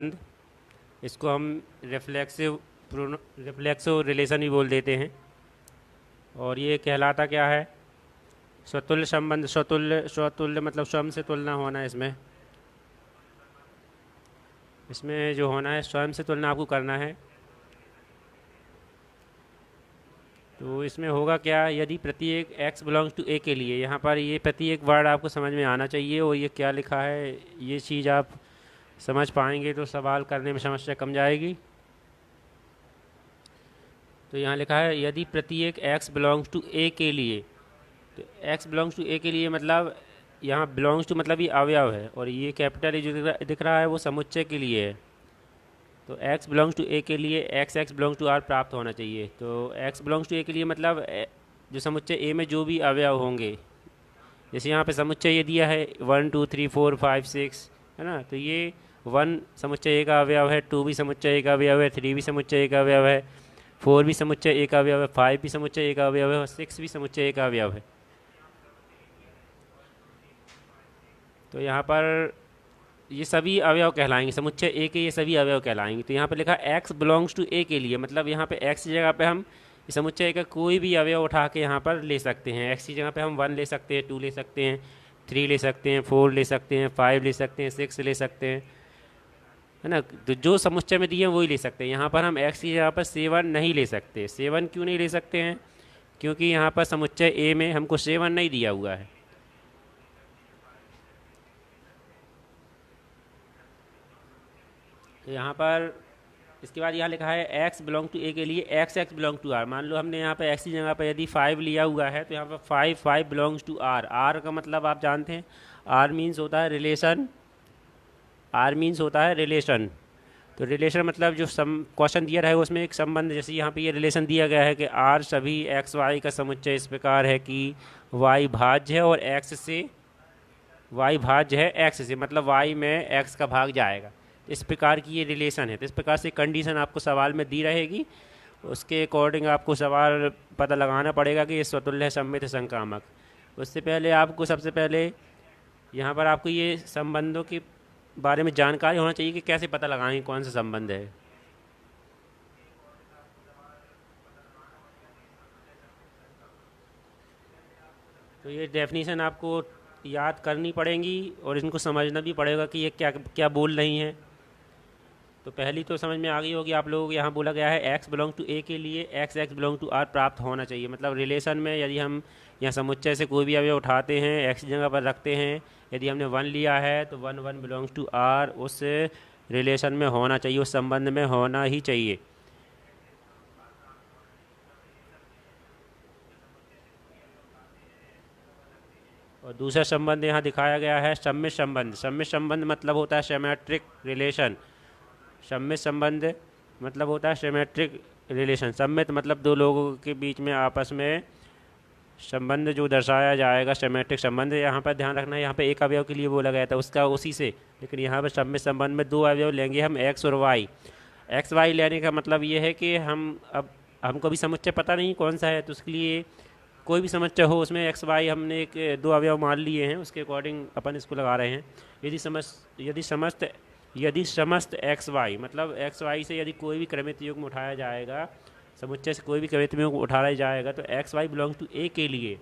इसको हम reflexive relation भी बोल देते हैं। और ये कहलाता क्या है? स्वतुल्य संबंध। स्वतुल्य स्वतुल्य मतलब स्वयं से तुलना होना है इसमें। इसमें जो होना है स्वयं से तुलना आपको करना है। तो इसमें होगा क्या, यदि प्रत्येक x बिलोंग्स टू a के लिए, यहाँ पर ये प्रत्येक वर्ड आपको समझ में आना चाहिए और ये क्या लिखा है ये चीज़ आप समझ पाएंगे तो सवाल करने में समस्या कम जाएगी। तो यहाँ लिखा है यदि प्रत्येक x बिलोंग्स टू a के लिए, तो x बिलोंग्स टू a के लिए मतलब यहाँ बिलोंग्स टू मतलब ये अवयव है और ये कैपिटल ए जो दिख रहा है वो समुच्चय के लिए है। तो x बिलोंग्स टू a के लिए x बिलोंग्स टू r प्राप्त होना चाहिए। तो x बिलोंग्स टू a के लिए मतलब जो समुच्चय a में जो भी अवयव होंगे, जैसे यहाँ पे समुच्चय ये दिया है 1 2 3 4 5 6 है ना, तो ये 1 समुच्चय a का अवयव है, 2 भी समुच्चय a का अवयव है, 3 भी समुच्चय a का अवयव है, 4 भी समुच्चय a का अवयव है, 5 भी समुच्चय a का अवयव है और 6 भी समुच्चय a का अवयव है। तो यहाँ पर ये सभी अवयव कहलाएंगे, समुच्चय ए के ये सभी अवयव कहलाएंगे। तो यहाँ पे लिखा x बिलोंग्स टू ए के लिए, मतलब यहाँ पे x की जगह पे हम इस समुच्चय का कोई भी अवयव उठा के यहाँ पर ले सकते हैं। x की जगह पे हम 1 ले सकते हैं, 2 ले सकते हैं, 3 ले सकते हैं, 4 ले सकते हैं, 5 ले सकते हैं, 6 ले सकते हैं, है ना। तो जो समुच्चय में दिए हैं वही ले सकते हैं। यहाँ पर हम x की जगह पर 7 नहीं ले सकते। 7 क्यों नहीं ले सकते हैं? क्योंकि यहाँ पर समुच्चय ए में हमको 7 नहीं दिया हुआ है। तो यहाँ पर इसके बाद यहाँ लिखा है x बिलोंग टू ए के लिए x बिलोंग टू r। मान लो हमने यहाँ पे x की जगह पर यदि 5 लिया हुआ है तो यहाँ पर 5 बिलोंग्स टू r। r का मतलब आप जानते हैं, r मीन्स होता है रिलेशन। r मीन्स होता है रिलेशन। तो रिलेशन मतलब जो क्वेश्चन दिया है उसमें एक संबंध, जैसे यहाँ पे ये रिलेशन दिया गया है कि r सभी x y का समुच्चय इस प्रकार है कि y भाज्य है और x से y भाज्य है x से, मतलब y में x का भाग जाएगा। इस प्रकार की ये रिलेशन है। तो इस प्रकार से कंडीशन आपको सवाल में दी रहेगी, उसके अकॉर्डिंग आपको सवाल पता लगाना पड़ेगा कि ये स्वतुल्य है, सममित है, संक्रामक। उससे पहले आपको सबसे पहले यहाँ पर आपको ये संबंधों के बारे में जानकारी होना चाहिए कि कैसे पता लगाएंगे कौन सा संबंध है। तो ये डेफिनेशन आपको याद करनी पड़ेंगी और इनको समझना भी पड़ेगा कि ये क्या क्या बोल रही हैं। तो पहली तो समझ में आ गई होगी आप लोगों को। यहाँ बोला गया है x बिलोंग टू a के लिए x बिलोंग टू r प्राप्त होना चाहिए। मतलब रिलेशन में यदि हम यहाँ समुच्चय से कोई भी अवयव उठाते हैं, x जगह पर रखते हैं, यदि हमने 1 लिया है तो 1 बिलोंग्स टू r उस रिलेशन में होना चाहिए, उस संबंध में होना ही चाहिए। और दूसरा संबंध यहाँ दिखाया गया है सम्मिश्र संबंध। सम्मिश्र संबंध मतलब होता है सिमेट्रिक रिलेशन। सम्मित संबंध मतलब होता है सिमेट्रिक रिलेशन। सम्मित मतलब दो लोगों के बीच में आपस में संबंध जो दर्शाया जाएगा, सिमेट्रिक संबंध। यहाँ पर ध्यान रखना है, यहाँ पे एक अवयव के लिए बोला गया था उसका उसी से, लेकिन यहाँ पर सम्मित संबंध में दो अवयव लेंगे हम, x और y। एक्स वाई लेने का मतलब ये है कि हम अब हमको भी समुच्चय पता नहीं कौन सा है, तो उसके लिए कोई भी समुच्चय हो उसमें एक्स वाई हमने एक दो अवयव मान लिए हैं, उसके अकॉर्डिंग अपन इसको लगा रहे हैं। यदि समस्त एक्स वाई मतलब एक्स वाई से यदि कोई भी क्रमित युग्म उठाया जाएगा, समुच्चय से कोई भी क्रमित युग्म उठाया जाएगा, तो x y belongs to a के लिए,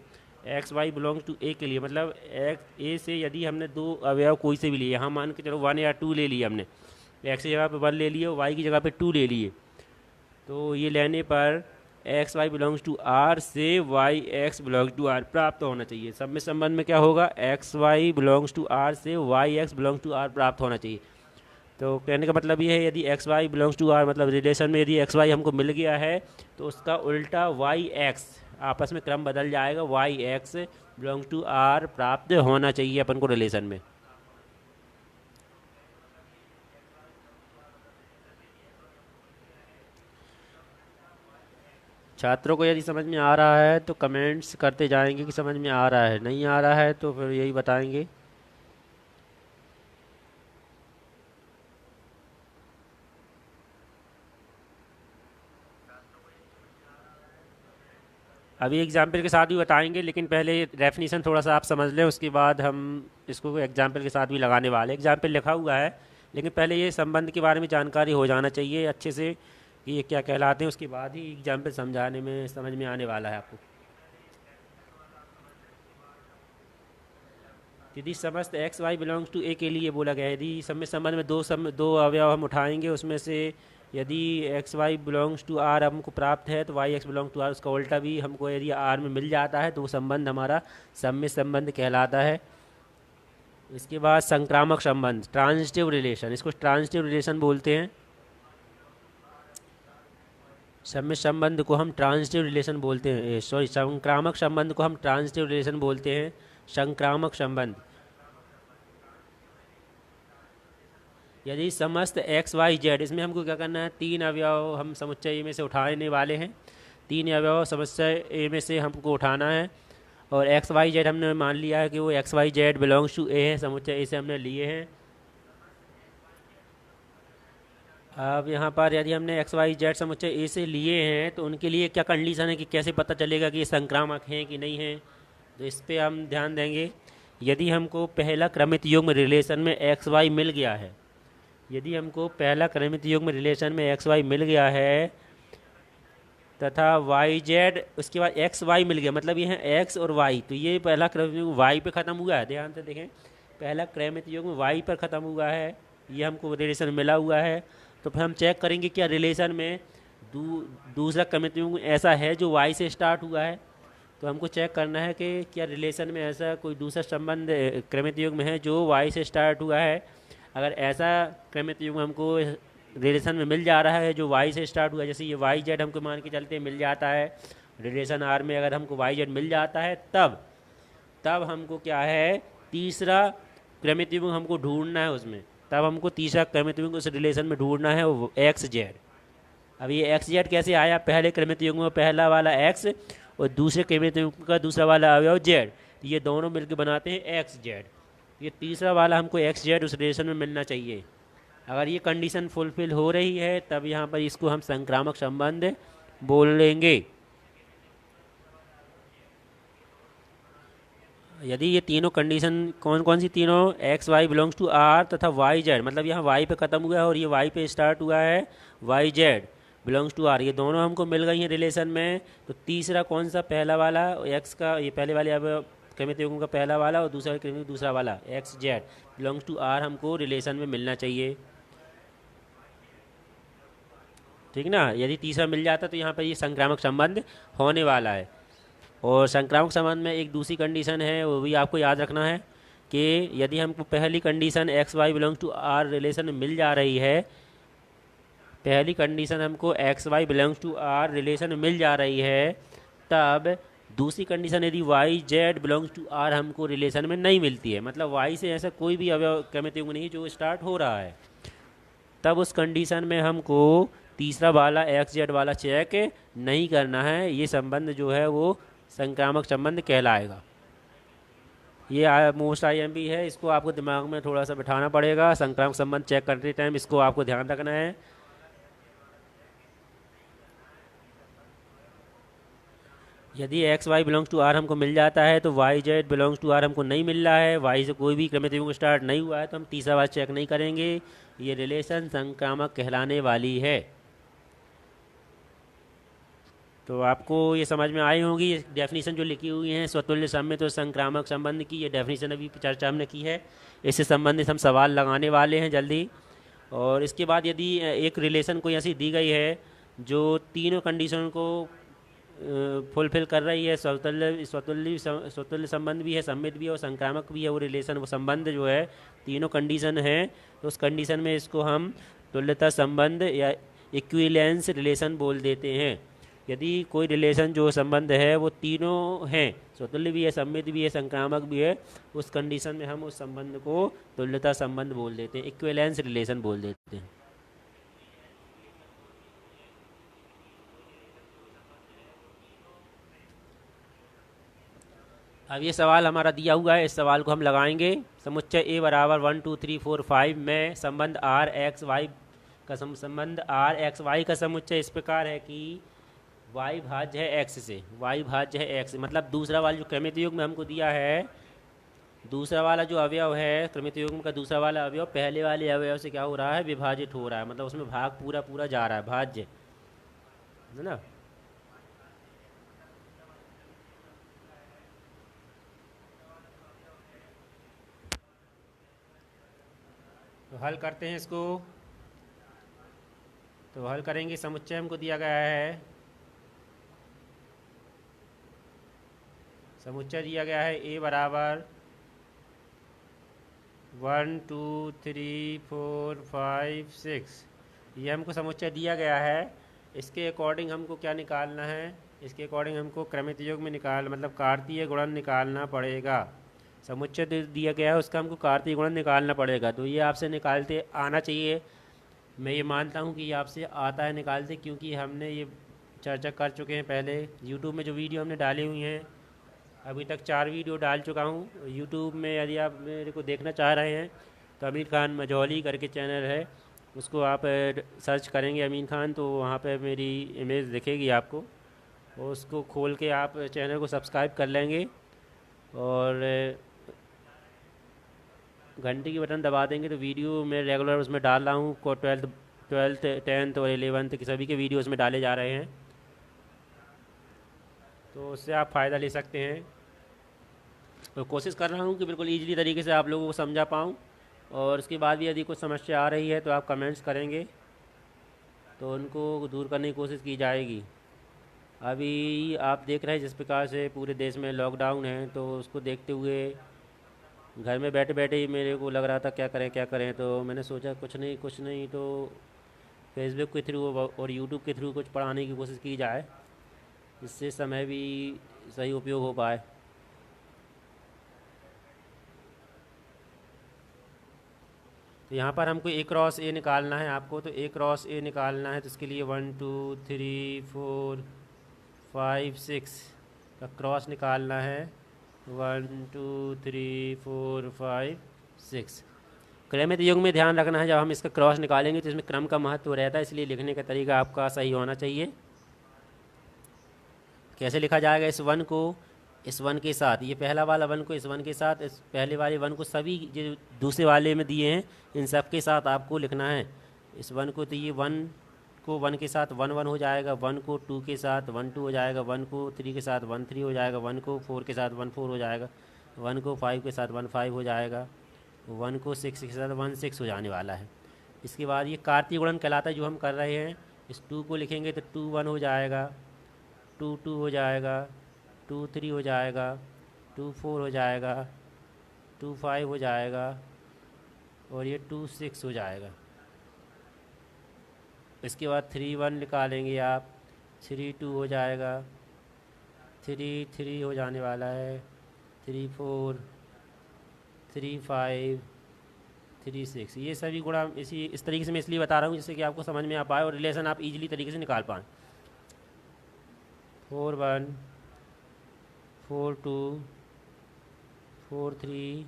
x y belongs to a के लिए मतलब एक्स ए से यदि हमने दो अवयव कोई से भी लिए, यहाँ मान के चलो 1 या 2 ले लिए हमने, एक्स की जगह पे 1 ले लिए, वाई की जगह पे 2 ले लिए, तो ये लेने पर x y belongs to r से y x belongs to are प्राप्त होना चाहिए। सब में संबंध में क्या होगा, x y belongs to r से y x belongs to are प्राप्त होना चाहिए। तो कहने का मतलब ये है, यदि x y belongs to R मतलब रिलेशन में यदि एक्स वाई हमको मिल गया है तो उसका उल्टा वाई एक्स, आपस में क्रम बदल जाएगा, y x belongs to are प्राप्त होना चाहिए अपन को रिलेशन में। छात्रों को यदि समझ में आ रहा है तो कमेंट्स करते जाएंगे कि समझ में आ रहा है, नहीं आ रहा है तो फिर यही बताएंगे। अभी एग्जाम्पल के साथ भी बताएंगे, लेकिन पहले डेफिनेशन थोड़ा सा आप समझ लें, उसके बाद हम इसको एग्जाम्पल के साथ भी लगाने वाले। एग्जाम्पल लिखा हुआ है लेकिन पहले ये संबंध के बारे में जानकारी हो जाना चाहिए अच्छे से कि ये क्या कहलाते हैं, उसके बाद ही एग्जाम्पल समझाने में समझ में आने वाला है आपको। यदि समस्त x y belongs to a के लिए बोला गया है, यदि संबंध में दो अवयव हम उठाएंगे, उसमें से यदि x y belongs to are हमको प्राप्त है तो y x belong to R, उसका उल्टा भी हमको यदि आर में मिल जाता है तो वो संबंध हमारा सम्मित संबंध कहलाता है। इसके बाद संक्रामक संबंध, ट्रांजिटिव रिलेशन, इसको ट्रांजिटिव रिलेशन बोलते हैं। सम्मित संबंध को हम ट्रांजिटिव रिलेशन बोलते हैं, सॉरी संक्रामक संबंध को हम ट्रांजिटिव रिलेशन बोलते हैं। संक्रामक संबंध, यदि समस्त एक्स वाई जेड, इसमें हमको क्या करना है, तीन अवयव हम समुच्चय ए में से उठाने वाले हैं, तीन अवयव समुच्चय ए में से हमको उठाना है, और एक्स वाई जेड हमने मान लिया है कि वो x y z belongs to a है, समुच्चय ए से हमने लिए हैं। अब यहाँ पर यदि हमने एक्स वाई जेड समुच्चय ए से लिए हैं तो उनके लिए क्या कंडीशन है कि कैसे पता चलेगा कि ये संक्रामक हैं कि नहीं हैं, तो इस पर हम ध्यान देंगे। यदि हमको पहला क्रमित युग्म रिलेशन में एक्स वाई मिल गया है, यदि हमको पहला क्रमित युग्म रिलेशन में एक्स वाई मिल गया है तथा वाई जेड उसके बाद एक्स वाई मिल गया, मतलब ये है एक्स और वाई, तो ये पहला क्रमित युग्म वाई पे ख़त्म हुआ है। ध्यान से देखें, पहला क्रमित युग्म वाई पर ख़त्म हुआ है, ये हमको रिलेशन मिला हुआ है। तो फिर हम चेक करेंगे क्या रिलेशन में दूसरा क्रमित युग्म ऐसा है जो वाई से स्टार्ट हुआ है, तो हमको चेक करना है कि क्या रिलेशन में ऐसा कोई दूसरा संबंध क्रमित युग्म है जो वाई से स्टार्ट हुआ है। अगर ऐसा क्रमित युग्म हमको रिलेशन में मिल जा रहा है जो वाई से स्टार्ट हुआ है, जैसे ये वाई जेड हमको मान के चलते मिल जाता है रिलेशन आर में, अगर हमको वाई जेड मिल जाता है तब हमको क्या है, तीसरा क्रमित युग्म हमको ढूंढना है उसमें, तब हमको तीसरा क्रमित युग्म उस रिलेशन में ढूंढना है, वो एक्स जेड। अब ये एक्स जेड कैसे आया, पहले क्रमित युग्म में पहला वाला एक्स और दूसरे क्रमित युग्म का दूसरा वाला अवयव जेड, ये दोनों मिलकर बनाते हैं एक्स जेड। ये तीसरा वाला हमको एक्स जेड उस रिलेशन में मिलना चाहिए। अगर ये कंडीशन फुलफिल हो रही है तब यहाँ पर इसको हम संक्रामक संबंध बोल लेंगे। यदि ये तीनों कंडीशन कौन कौन सी तीनों, x y belongs to are तथा वाई जेड, मतलब यहाँ वाई पे ख़त्म हुआ है और ये वाई पे स्टार्ट हुआ है, y z belongs to R, ये दोनों हमको मिल गई हैं रिलेशन में। तो तीसरा कौन सा, पहला वाला एक्स का, ये पहले वाले अब क्रमित युग्म का पहला वाला और दूसरा क्रमित दूसरा वाला x z belongs to are हमको रिलेशन में मिलना चाहिए, ठीक ना। यदि तीसरा मिल जाता तो यहाँ पर ये संक्रामक संबंध होने वाला है। और संक्रामक संबंध में एक दूसरी कंडीशन है, वो भी आपको याद रखना है कि यदि हमको पहली condition x y belongs to R relation में मिल जा रही है, पहली कंडीशन हमको x y belongs to R relation में मिल जा रही है, तब दूसरी कंडीशन यदि y z belongs to are हमको रिलेशन में नहीं मिलती है, मतलब वाई से ऐसा कोई भी अवयव क्रमित युग्म नहीं जो स्टार्ट हो रहा है, तब उस कंडीशन में हमको तीसरा वाला एक्स जेड वाला चेक नहीं करना है, ये संबंध जो है वो संक्रामक संबंध कहलाएगा। ये मोस्ट IMP है, इसको आपको दिमाग में थोड़ा सा बिठाना पड़ेगा। संक्रामक संबंध चेक करते टाइम इसको आपको ध्यान रखना है। यदि x y belongs to are हमको मिल जाता है तो y z belongs to are हमको नहीं मिल रहा है, वाई से कोई भी क्रमित युग्म स्टार्ट नहीं हुआ है, तो हम तीसरा वाला चेक नहीं करेंगे, ये रिलेशन संक्रामक कहलाने वाली है। तो आपको ये समझ में आई होगी, ये डेफिनेशन जो लिखी हुई है स्वतुल्य सम्मित और संक्रामक संबंध की, ये डेफिनेशन अभी चर्चा हमने की है, इससे संबंधित हम सवाल लगाने वाले हैं जल्दी। और इसके बाद यदि एक रिलेशन कोई ऐसी दी गई है जो तीनों कंडीशन को फुलफिल कर रही है, स्वतुल्य संबंध भी है, सम्मित भी है और संक्रामक भी है, वो रिलेशन वो संबंध जो है तीनों कंडीशन है, तो उस कंडीशन में इसको हम तुल्यता संबंध या इक्विवेलेंस रिलेशन बोल देते हैं। यदि कोई रिलेशन जो संबंध है वो तीनों हैं, स्वतुल्य भी है, सम्मित भी है, संक्रामक भी है, उस कंडीशन में हम उस संबंध को तुल्यता संबंध बोल देते हैं, इक्विवेलेंस रिलेशन बोल देते हैं। अब ये सवाल हमारा दिया हुआ है, इस सवाल को हम लगाएंगे। समुच्चय ए बराबर 1 2 3 4 5 में संबंध आर एक्स वाई का संबंध आर एक्स वाई का समुच्चय इस प्रकार है कि y भाज्य है x से, y भाज्य है x, मतलब दूसरा वाला जो क्रमित युग्म में हमको दिया है दूसरा वाला जो अवयव है क्रमित युग्म का, दूसरा वाला अवयव पहले वाले अवयव से क्या हो रहा है, विभाजित हो रहा है, मतलब उसमें भाग पूरा पूरा जा रहा है, भाज्य है ना। तो हल करते हैं इसको। तो हल करेंगे, समुच्चय हमको दिया गया है, समुच्चय दिया गया है ए बराबर 1 2 3 4 5 6, ये हमको समुच्चय दिया गया है। इसके अकॉर्डिंग हमको क्या निकालना है, इसके अकॉर्डिंग हमको क्रमित योग में मतलब कार्तीय गुणन निकालना पड़ेगा। समुच्चय दिया गया है उसका हमको कार्तीय गुणन निकालना पड़ेगा, तो ये आपसे निकालते आना चाहिए। मैं ये मानता हूँ कि ये आपसे आता है निकालते, क्योंकि हमने ये चर्चा कर चुके हैं पहले। यूट्यूब में जो वीडियो हमने डाली हुई हैं, अभी तक 4 वीडियो डाल चुका हूँ यूट्यूब में। यदि आप मेरे को देखना चाह रहे हैं तो अमीन खान मजौली करके चैनल है, उसको आप सर्च करेंगे अमीन खान, तो वहाँ पे मेरी इमेज दिखेगी आपको, और उसको खोल के आप चैनल को सब्सक्राइब कर लेंगे और घंटे की बटन दबा देंगे तो वीडियो मैं रेगुलर उसमें डाल रहा हूँ को 12th 10th और 11th के सभी के वीडियो उसमें डाले जा रहे हैं, तो उससे आप फ़ायदा ले सकते हैं। तो कोशिश कर रहा हूँ कि बिल्कुल ईजिली तरीके से आप लोगों को समझा पाऊँ, और उसके बाद भी यदि कुछ समस्या आ रही है तो आप कमेंट्स करेंगे तो उनको दूर करने की कोशिश की जाएगी। अभी आप देख रहे हैं जिस प्रकार से पूरे देश में लॉकडाउन है, तो उसको देखते हुए घर में बैठे बैठे ही मेरे को लग रहा था क्या करें क्या करें, तो मैंने सोचा कुछ नहीं तो फेसबुक के थ्रू और यूट्यूब के थ्रू कुछ पढ़ाने की कोशिश की जाए, जिससे समय भी सही उपयोग हो पाए। तो यहाँ पर हमको ए क्रॉस ए निकालना है आपको, तो ए क्रॉस ए निकालना है, तो इसके लिए 1 2 3 4 5 6 का क्रॉस निकालना है। 1 2 3 4 5 6। क्रमित युग में ध्यान रखना है, जब हम इसका क्रॉस निकालेंगे तो इसमें क्रम का महत्व रहता है, इसलिए लिखने का तरीका आपका सही होना चाहिए। कैसे लिखा जाएगा, इस वन को इस वन के साथ, ये पहला वाला वन को इस वन के साथ, इस पहले वाले वन को सभी जो दूसरे वाले में दिए हैं इन सब के साथ आपको लिखना है। इस वन को, तो ये वन को वन के साथ 1 1 हो जाएगा, 1 को 2 के साथ 1 2 हो जाएगा, 1 को 3 के साथ 1 3 हो जाएगा, 1 को 4 के साथ 1 4 हो जाएगा, 1 को 5 के साथ 1 5 हो जाएगा, 1 को 6 के साथ 1 6 हो जाने वाला है। इसके बाद ये कार्तीय गुणन कहलाता है जो हम कर रहे हैं। इस 2 को लिखेंगे तो 2 1 हो जाएगा, 2 2 हो जाएगा, 2 3 हो जाएगा, 2 4 हो जाएगा, 2 5 हो जाएगा, और ये 2 6 हो जाएगा। इसके बाद 3 1 निकालेंगे आप, 3 2 हो जाएगा, 3 3 हो जाने वाला है, 3 4 3 5 3 6। ये सभी गुणा इस तरीके से मैं इसलिए बता रहा हूँ जिससे कि आपको समझ में आ पाए और रिलेशन आप इजीली तरीके से निकाल पाएँ। 4 1 4 2 4 3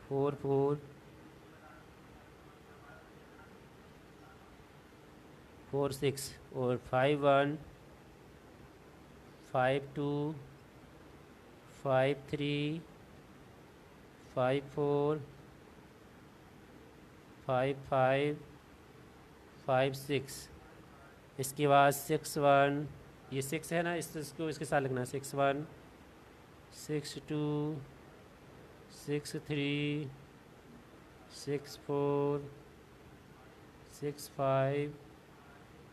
4 4 4 6, और 5 1 5 2 5 3 5 4 5 5 5 6। इसके बाद 6 1, ये 6 है ना, इसको इसके साथ लिखना है, 6 1 6 2 6 3 6 4 6 5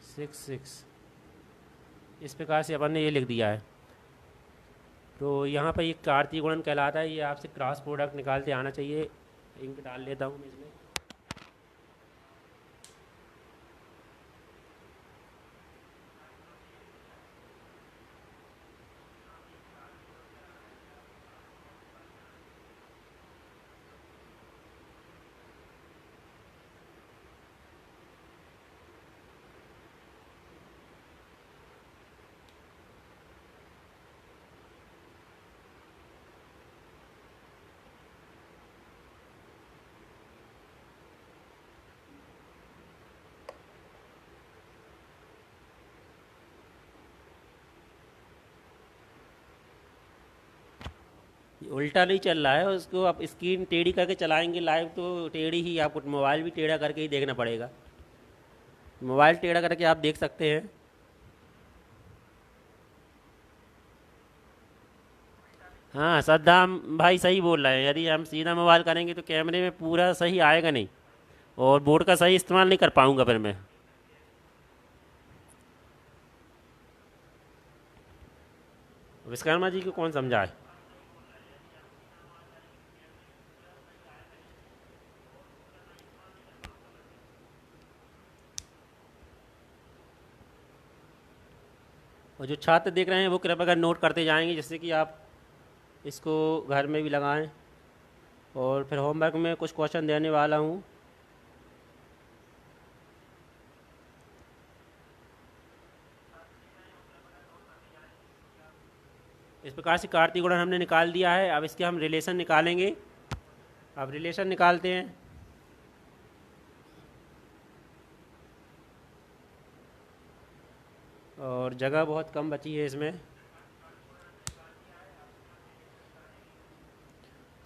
6 6। इस प्रकार से अपन ने ये लिख दिया है। तो यहाँ पर ये कार्तीय गुणन कहलाता है, ये आपसे क्रॉस प्रोडक्ट निकालते आना चाहिए। इंक डाल लेता हूँ मैं इसमें। उल्टा नहीं चल रहा है, उसको आप स्क्रीन टेढ़ी करके चलाएंगे लाइव तो टेढ़ी ही, आपको मोबाइल भी टेढ़ा करके ही देखना पड़ेगा। मोबाइल टेढ़ा करके आप देख सकते हैं। हाँ, सद्दाम भाई सही बोल रहे हैं, यदि हम सीधा मोबाइल करेंगे तो कैमरे में पूरा सही आएगा नहीं, और बोर्ड का सही इस्तेमाल नहीं कर पाऊंगा फिर मैं। विश्वकर्मा जी को कौन समझाए। और जो छात्र देख रहे हैं वो कृपया कर नोट करते जाएंगे, जिससे कि आप इसको घर में भी लगाएं। और फिर होमवर्क में कुछ क्वेश्चन देने वाला हूँ। इस प्रकार से कार्तीय गुणन हमने निकाल दिया है। अब इसके हम रिलेशन निकालेंगे। अब रिलेशन निकालते हैं। और जगह बहुत कम बची है इसमें,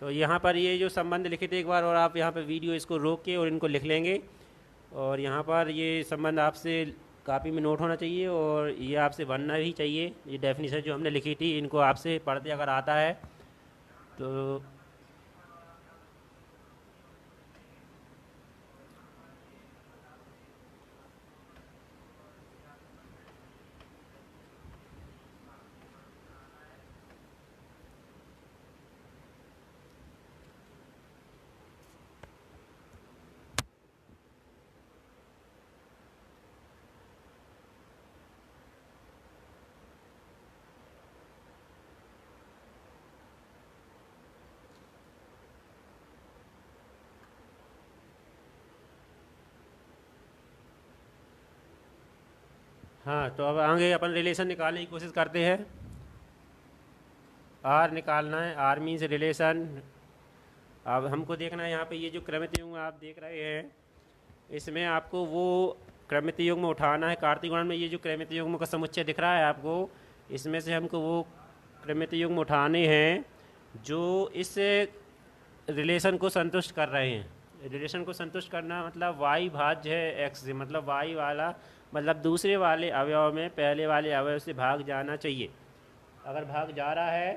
तो यहाँ पर ये जो संबंध लिखे थे एक बार, और आप यहाँ पर वीडियो इसको रोक के और इनको लिख लेंगे। और यहाँ पर ये संबंध आपसे कापी में नोट होना चाहिए, और ये आपसे बनना भी चाहिए। ये डेफिनेशन जो हमने लिखी थी, इनको आपसे पढ़ते अगर आता है तो। हाँ, तो अब आगे अपन रिलेशन निकालने की कोशिश करते हैं। आर निकालना है, आर मीन्स रिलेशन। अब हमको देखना है यहाँ पे ये जो क्रमित युग्म आप देख रहे हैं, इसमें आपको वो क्रमित युग्म उठाना है। कार्तीय गुणन में ये जो क्रमित युग्म का समुच्चय दिख रहा है आपको, इसमें से हमको वो क्रमित युग्म उठाने हैं जो इस रिलेशन को संतुष्ट कर रहे हैं। रिलेशन को संतुष्ट करना मतलब y भाज्य है x से, मतलब y वाला मतलब दूसरे वाले अवयव में पहले वाले अवयव से भाग जाना चाहिए। अगर भाग जा रहा है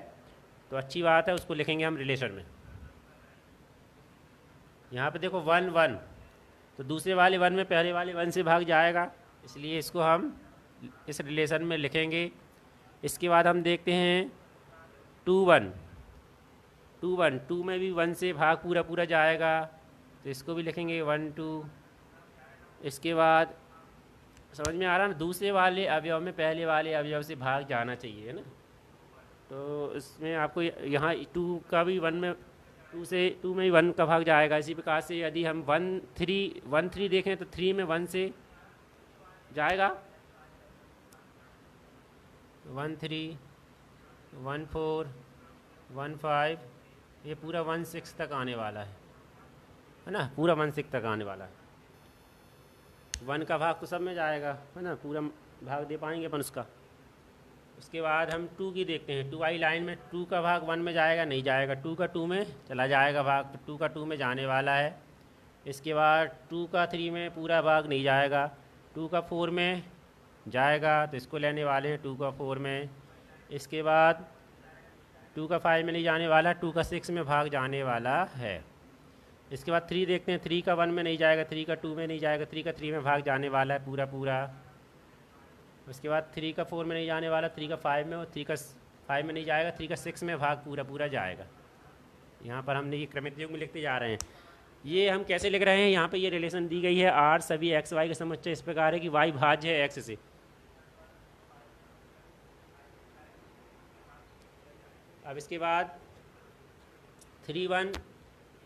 तो अच्छी बात है, उसको लिखेंगे हम रिलेशन में। यहाँ पे देखो 1 1, तो दूसरे वाले 1 में पहले वाले 1 से भाग जाएगा, इसलिए इसको हम इस रिलेशन में लिखेंगे। इसके बाद हम देखते हैं 2 1, 2 1, 2 में भी 1 से भाग पूरा पूरा जाएगा, तो इसको भी लिखेंगे 1 2। इसके बाद समझ में आ रहा है ना, दूसरे वाले अवयव में पहले वाले अवयव से भाग जाना चाहिए, है ना। तो इसमें आपको यहाँ 2 का भी 1 में 2 में ही 1 का भाग जाएगा। इसी प्रकार से यदि हम 1 3 देखें तो 3 में 1 से जाएगा, 1 3 1 4 1 5, ये पूरा 1 6 तक आने वाला है ना, पूरा 1 6 तक आने वाला है। 1 का भाग तो सब में जाएगा, है ना, पूरा भाग दे पाएंगे अपन उसका। उसके बाद हम 2 की देखते हैं। 2 वाली लाइन में 2 का भाग 1 में जाएगा, नहीं जाएगा। 2 का 2 में चला जाएगा भाग, तो 2 का 2 में जाने वाला है। इसके बाद 2 का 3 में पूरा भाग नहीं जाएगा। 2 का 4 में जाएगा, तो इसको लेने वाले हैं 2 का 4 में। इसके बाद 2 का 5 में नहीं जाने वाला, 2 का 6 में भाग जाने वाला है। इसके बाद 3 देखते हैं। 3 का 1 में नहीं जाएगा, 3 का 2 में नहीं जाएगा, 3 का 3 में भाग जाने वाला है पूरा पूरा। उसके बाद 3 का 4 में नहीं जाने वाला, 3 का 5 में, और 3 का 5 में नहीं जाएगा, 3 का 6 में भाग पूरा पूरा जाएगा। यहाँ पर हमने ये क्रमित युग्म लिखते जा रहे हैं। ये हम कैसे लिख रहे हैं, यहाँ पे ये रिलेशन दी गई है, आर सभी एक्स वाई का समुच्चय इस प्रकार है कि वाई भाज्य है एक्स से। अब इसके बाद 3 1,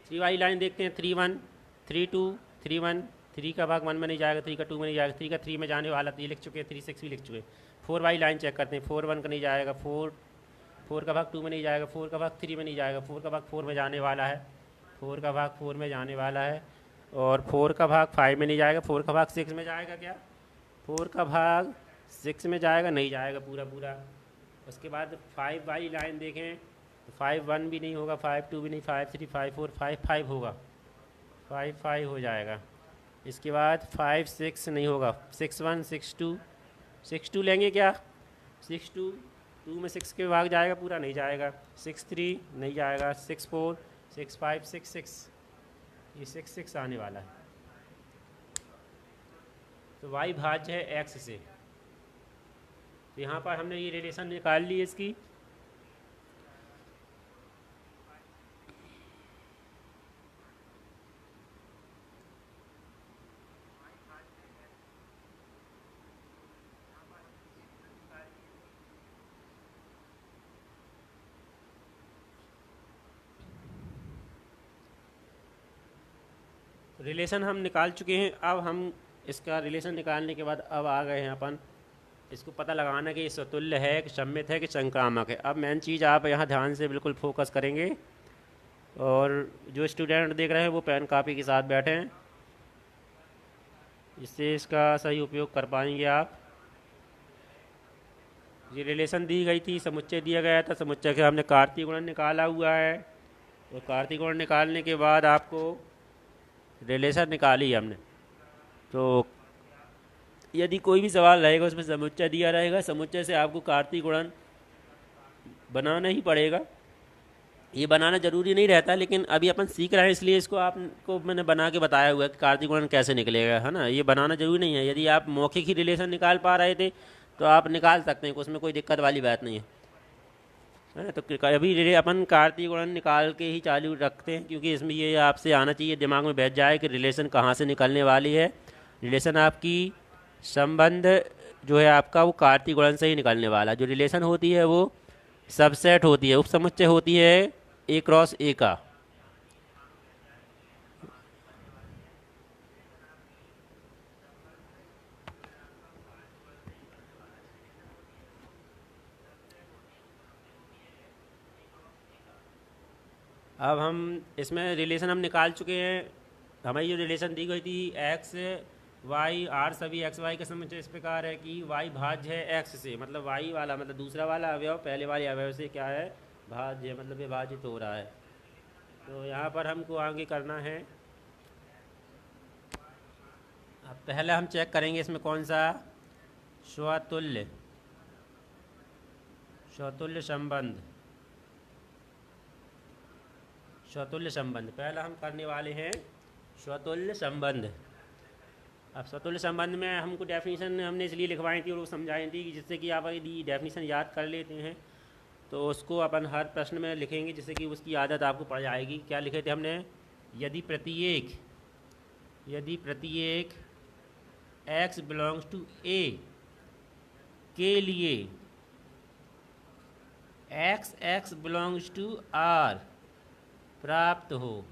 3 वाली लाइन देखते हैं। 3 1 3 2 3 1, 3 का भाग 1 में नहीं जाएगा, 3 का 2 में नहीं जाएगा, 3 का 3 में जाने वाला, तो ये लिख चुके हैं। 3 6 भी लिख चुके हैं। 4 वाली लाइन चेक करते हैं। 4 1 का नहीं जाएगा, 4 का भाग 2 में नहीं जाएगा, 4 का भाग 3 में नहीं जाएगा, 4 का भाग 4 में जाने वाला है, 4 का भाग 4 में जाने वाला है। और 4 का भाग 5 में नहीं जाएगा, 4 का भाग 6 में जाएगा। क्या 4 का भाग 6 में जाएगा, नहीं जाएगा पूरा पूरा। उसके बाद 5 वाली लाइन देखें 5 1 भी नहीं होगा, 5 2 भी नहीं, 5 3 5 4 5 5 होगा, 5 5 हो जाएगा। इसके बाद 5 6 नहीं होगा, 6 1 6 2, 6 2 लेंगे क्या, 6 2 2 में 6 के भाग जाएगा, पूरा नहीं जाएगा। 6 3 नहीं जाएगा, 6 4 6 5 6 6, ये 6 6 आने वाला है। तो y भाज्य है x से। तो यहाँ पर हमने ये रिलेशन निकाल ली इसकी। रिलेशन हम निकाल चुके हैं। अब हम इसका रिलेशन निकालने के बाद अब आ गए हैं अपन इसको पता लगाना कि ये स्वतुल्य है कि सम्मित है कि संक्रामक है। अब मेन चीज़ आप यहाँ ध्यान से बिल्कुल फोकस करेंगे, और जो स्टूडेंट देख रहे हैं वो पेन कापी के साथ बैठे हैं, इससे इसका सही उपयोग कर पाएंगे आप। ये रिलेशन दी गई थी, समुच्चय दिया गया था, समुच्चय के हमने कार्तीय गुणन निकाला हुआ है, और कार्तीय गुणन निकालने के बाद आपको रिलेशन निकाली हमने। तो यदि कोई भी सवाल रहेगा उसमें समुच्चय दिया रहेगा, समुच्चय से आपको कार्तीय गुणन बनाना ही पड़ेगा। ये बनाना जरूरी नहीं रहता, लेकिन अभी अपन सीख रहे हैं इसलिए इसको आपको मैंने बना के बताया हुआ है कि कार्तीय गुणन कैसे निकलेगा, है ना। ये बनाना जरूरी नहीं है। यदि आप मौखिक ही रिलेशन निकाल पा रहे थे तो आप निकाल सकते हैं, उसमें कोई दिक्कत वाली बात नहीं है। तो अभी अपन कार्तीय गुणन निकाल के ही चालू रखते हैं, क्योंकि इसमें ये आपसे आना चाहिए, दिमाग में बैठ जाए कि रिलेशन कहाँ से निकलने वाली है। रिलेशन आपकी संबंध जो है आपका वो कार्तीय गुणन से ही निकलने वाला। जो रिलेशन होती है वो सबसेट होती है, उपसमुच्चय होती है A क्रॉस A का। अब हम इसमें रिलेशन हम निकाल चुके हैं। हमें जो रिलेशन दी गई थी एक्स वाई आर सभी एक्स वाई का समुच्चय इस प्रकार है कि वाई भाज्य है एक्स से, मतलब वाई वाला मतलब दूसरा वाला अवयव पहले वाले अवयव से क्या है, भाज्य, मतलब विभाजित हो रहा है। तो यहाँ पर हमको आगे करना है। अब पहले हम चेक करेंगे इसमें कौन सा स्वतुल्य संबंध, स्वतुल्य संबंध पहला हम करने वाले हैं स्वतुल्य संबंध। अब स्वतुल्य संबंध में हमको डेफिनेशन हमने इसलिए लिखवाई थी और वो समझाई थी कि जिससे कि आप यदि डेफिनेशन याद कर लेते हैं तो उसको अपन हर प्रश्न में लिखेंगे, जिससे कि उसकी आदत आपको पड़ जाएगी। क्या लिखे थे हमने, यदि प्रत्येक x बिलोंग्स टू A के लिए x बिलोंग्स टू R प्राप्त हो,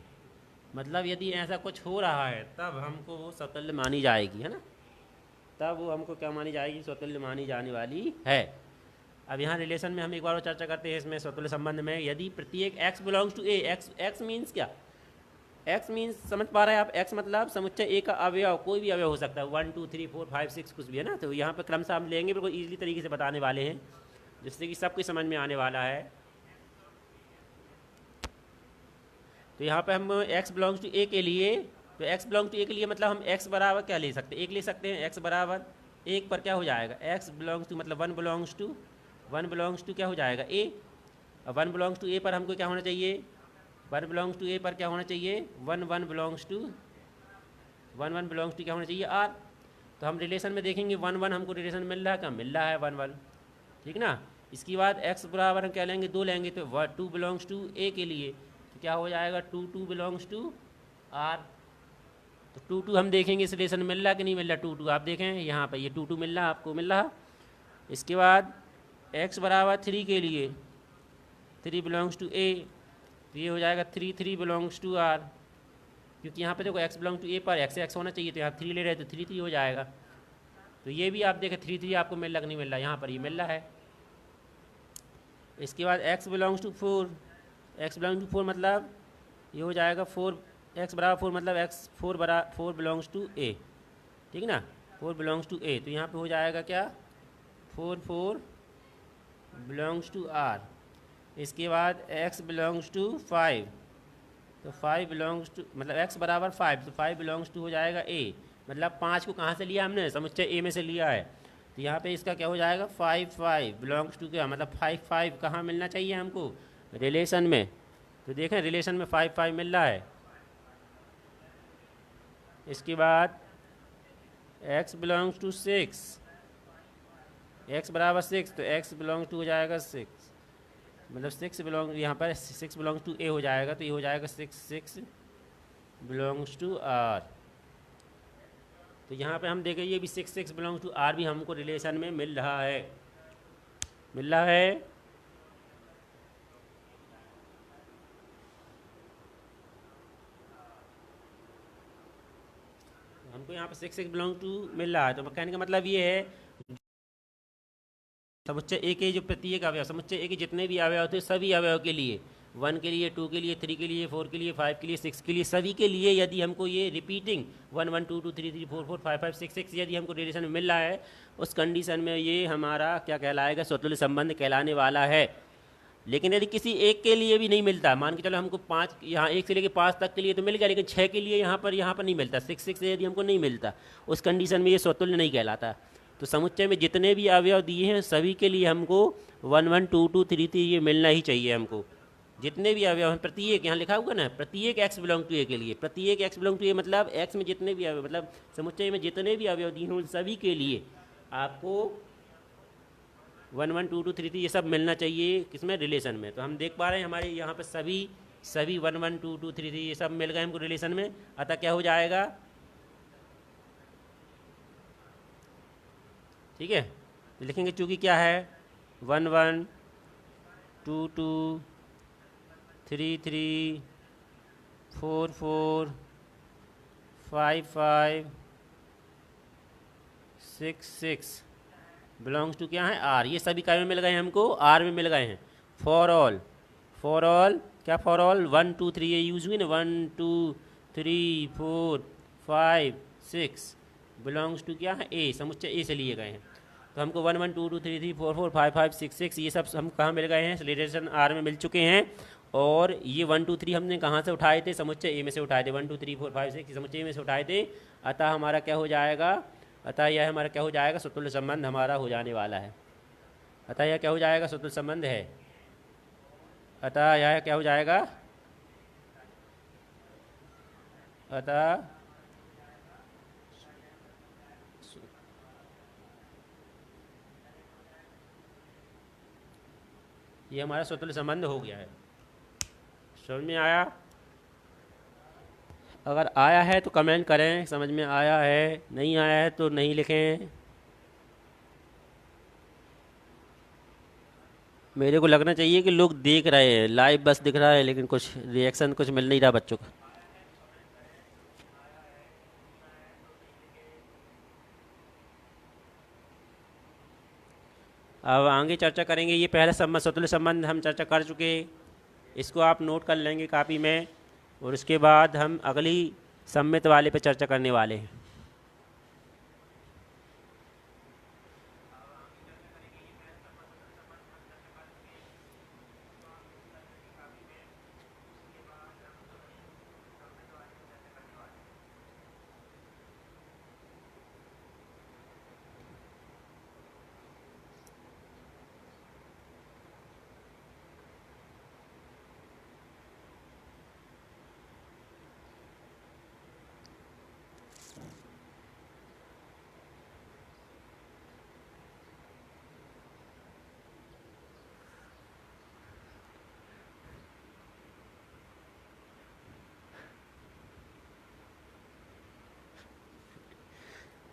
मतलब यदि ऐसा कुछ हो रहा है तब हमको वो स्वतुल्य मानी जाएगी, है ना। तब वो हमको क्या मानी जाएगी, स्वतुल्य मानी जाने वाली है। अब यहाँ रिलेशन में हम एक बार और चर्चा करते हैं इसमें स्वतुल्य संबंध में। यदि प्रत्येक x belongs to A, x means क्या, x मीन्स समझ पा रहे हैं आप, x मतलब समुच्चय A का अवयव, कोई भी अवयव हो सकता है, 1 2 3 4 5 6 कुछ भी, है ना। तो यहाँ पर क्रमशः हम लेंगे, बिल्कुल ईजिली तरीके से बताने वाले हैं, जिससे कि सबको समझ में आने वाला है। तो यहाँ पे हम x बिलोंग्स टू A के लिए, तो x बिलोंग टू A के लिए मतलब हम x बराबर क्या ले सकते हैं, 1 ले सकते हैं। x बराबर 1 पर क्या हो जाएगा, x बिलोंग्स टू मतलब 1 बिलोंग्स टू क्या हो जाएगा A। अब 1 बिलोंग्स टू A पर हमको क्या होना चाहिए, 1 बिलोंग्स टू A पर क्या होना चाहिए, 1 1 बिलोंग्स टू क्या होना चाहिए R। तो हम रिलेशन में देखेंगे 1 1 हमको रिलेशन मिल रहा है, क्या मिल रहा है 1 1, ठीक ना। इसके बाद x बराबर हम क्या लेंगे, 2 लेंगे। तो 2 बिलोंग्स टू A के लिए तो क्या हो जाएगा, 2 2 बिलोंग्स टू R। तो 2 2 हम देखेंगे इस रिलेशन में मिल रहा कि नहीं मिल रहा, 2 2 आप देखें यहाँ पर ये 2 2 मिल रहा, आपको मिल रहा। इसके बाद x बराबर 3 के लिए 3 बिलोंग्स टू A, तो ये हो जाएगा 3 3 बिलोंग्स टू R, क्योंकि यहाँ पे देखो x बिलोंग टू A पर x होना चाहिए, तो यहाँ 3 ले रहे तो 3 3 हो जाएगा। तो ये भी आप देखें 3 3 आपको मिल रहा कि नहीं मिल रहा, यहाँ पर ये मिल रहा है। इसके बाद x बिलोंग्स टू 4 मतलब ये हो जाएगा 4, x बराबर 4 मतलब x 4 बिलोंग्स टू A, ठीक ना, 4 बिलोंग्स टू A। तो यहाँ पे हो जाएगा क्या, 4 4 बिलोंग्स टू R। इसके बाद x बिलोंग्स टू 5, तो 5 बिलोंग्स टू मतलब x बराबर 5, तो 5 बिलोंग्स टू हो जाएगा a, मतलब 5 को कहाँ से लिया हमने, समुच्चय a में से लिया है। तो यहाँ पे इसका क्या हो जाएगा 5 बिलोंग्स टू क्या मतलब 5 कहाँ मिलना चाहिए हमको, रिलेशन में। तो देखें रिलेशन में 5 मिल रहा है। इसके बाद x बिलोंग्स टू 6, x बराबर 6, तो x बिलोंग्स टू हो जाएगा 6, मतलब 6 बिलोंग यहाँ पर 6 बिलोंग्स टू a हो जाएगा, तो ये हो जाएगा 6 बिलोंग्स टू r। तो यहाँ पे हम देखें ये भी 6 बिलोंग्स टू r भी हमको रिलेशन में मिल रहा है, मिल रहा है। हमको यहाँ पे 6 बिलोंग टू मिल रहा है, तो कहने का मतलब ये है समुच्चय ए के जो प्रत्येक अवयव, समुच्चय ए के जितने भी अवयव थे सभी अवयव के लिए, 1 के लिए, 2 के लिए, 3 के लिए, 4 के लिए, 5 के लिए, 6 के लिए, सभी के लिए यदि हमको ये रिपीटिंग 1 1 2 2 3 3 4 4 5 5 6 6 यदि हमको रिलेशन में मिल रहा है, उस कंडीशन में ये हमारा क्या कहलाएगा, स्वतुल्य संबंध कहलाने वाला है। लेकिन यदि किसी एक के लिए भी नहीं मिलता, मान के चलो हमको 5 यहाँ 1 से लेकर 5 तक के लिए तो मिल गया, लेकिन 6 के लिए यहाँ पर नहीं मिलता, 6 यदि हमको नहीं मिलता, उस कंडीशन में ये स्वतुल्य नहीं कहलाता। तो समुच्चय में जितने भी अवयव दिए हैं सभी के लिए हमको 1 1 2 2 3 3 ये मिलना ही चाहिए हमको, जितने भी अवयव हैं प्रत्येक, यहाँ लिखा हुआ ना प्रत्येक x बिलोंग टू ए के लिए, प्रत्येक x बिलोंग टू ए मतलब x में जितने भी अवयव मतलब समुच्चय में जितने भी अवयव दिए हैं उन सभी के लिए आपको 1 1 2 2 3 3 ये सब मिलना चाहिए, किसमें, रिलेशन में। तो हम देख पा रहे हैं हमारे यहाँ पर सभी 1 1 2 2 3 3 ये सब मिल गए हमको रिलेशन में। अतः क्या हो जाएगा, ठीक है, तो लिखेंगे चूँकि क्या है 1 1 2 2 3 3 4 4 5 5 6 6 बिलोंग्स टू क्या है आर, ये सभी काय में मिल गए हैं हमको, आर में मिल गए हैं। फॉर ऑल क्या फॉर ऑल 1 2 3 ये यूज हुई ना, 1 2 3 4 5 6 बिलोंग्स टू क्या है ए, समुच्चय ए से लिए गए हैं। तो हमको 1 1 2 2 3 3 4 4 5 5 6 6 ये सब हम कहाँ मिल गए हैं, रिलेशन आर में मिल चुके हैं। और ये 1 2 3 हमने कहाँ से उठाए थे, समुच्चय ए में से उठाए थे, 1 2 3 4 5 6 समुच्चय ए में से उठाए थे। अतः हमारा क्या हो जाएगा, अतः यह हमारा क्या हो जाएगा, स्वतुल्य संबंध हमारा हो जाने वाला है। अतः यह क्या हो जाएगा, स्वतुल्य संबंध है। अतः यह क्या हो जाएगा, अतः ये हमारा स्वतुल्य संबंध हो गया है। समझ में आया? अगर आया है तो कमेंट करें, समझ में आया है, नहीं आया है तो नहीं लिखें। मेरे को लगना चाहिए कि लोग देख रहे हैं, लाइव बस दिख रहा है लेकिन कुछ रिएक्शन कुछ मिल नहीं रहा बच्चों का। अब आगे चर्चा करेंगे, ये पहला संबंध स्वतुल्य संबंध हम चर्चा कर चुके, इसको आप नोट कर लेंगे कापी में, और उसके बाद हम अगली सम्मित वाले पे चर्चा करने वाले हैं।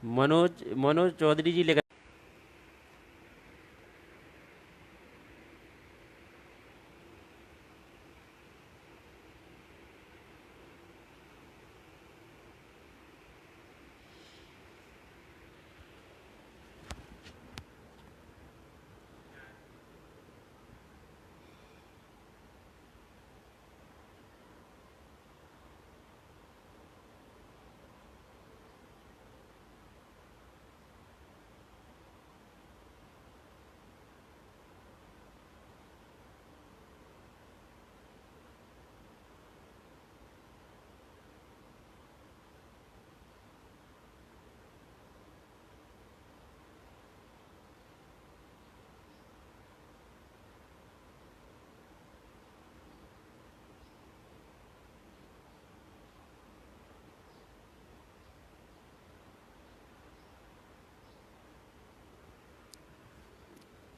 मनोज चौधरी जी लिख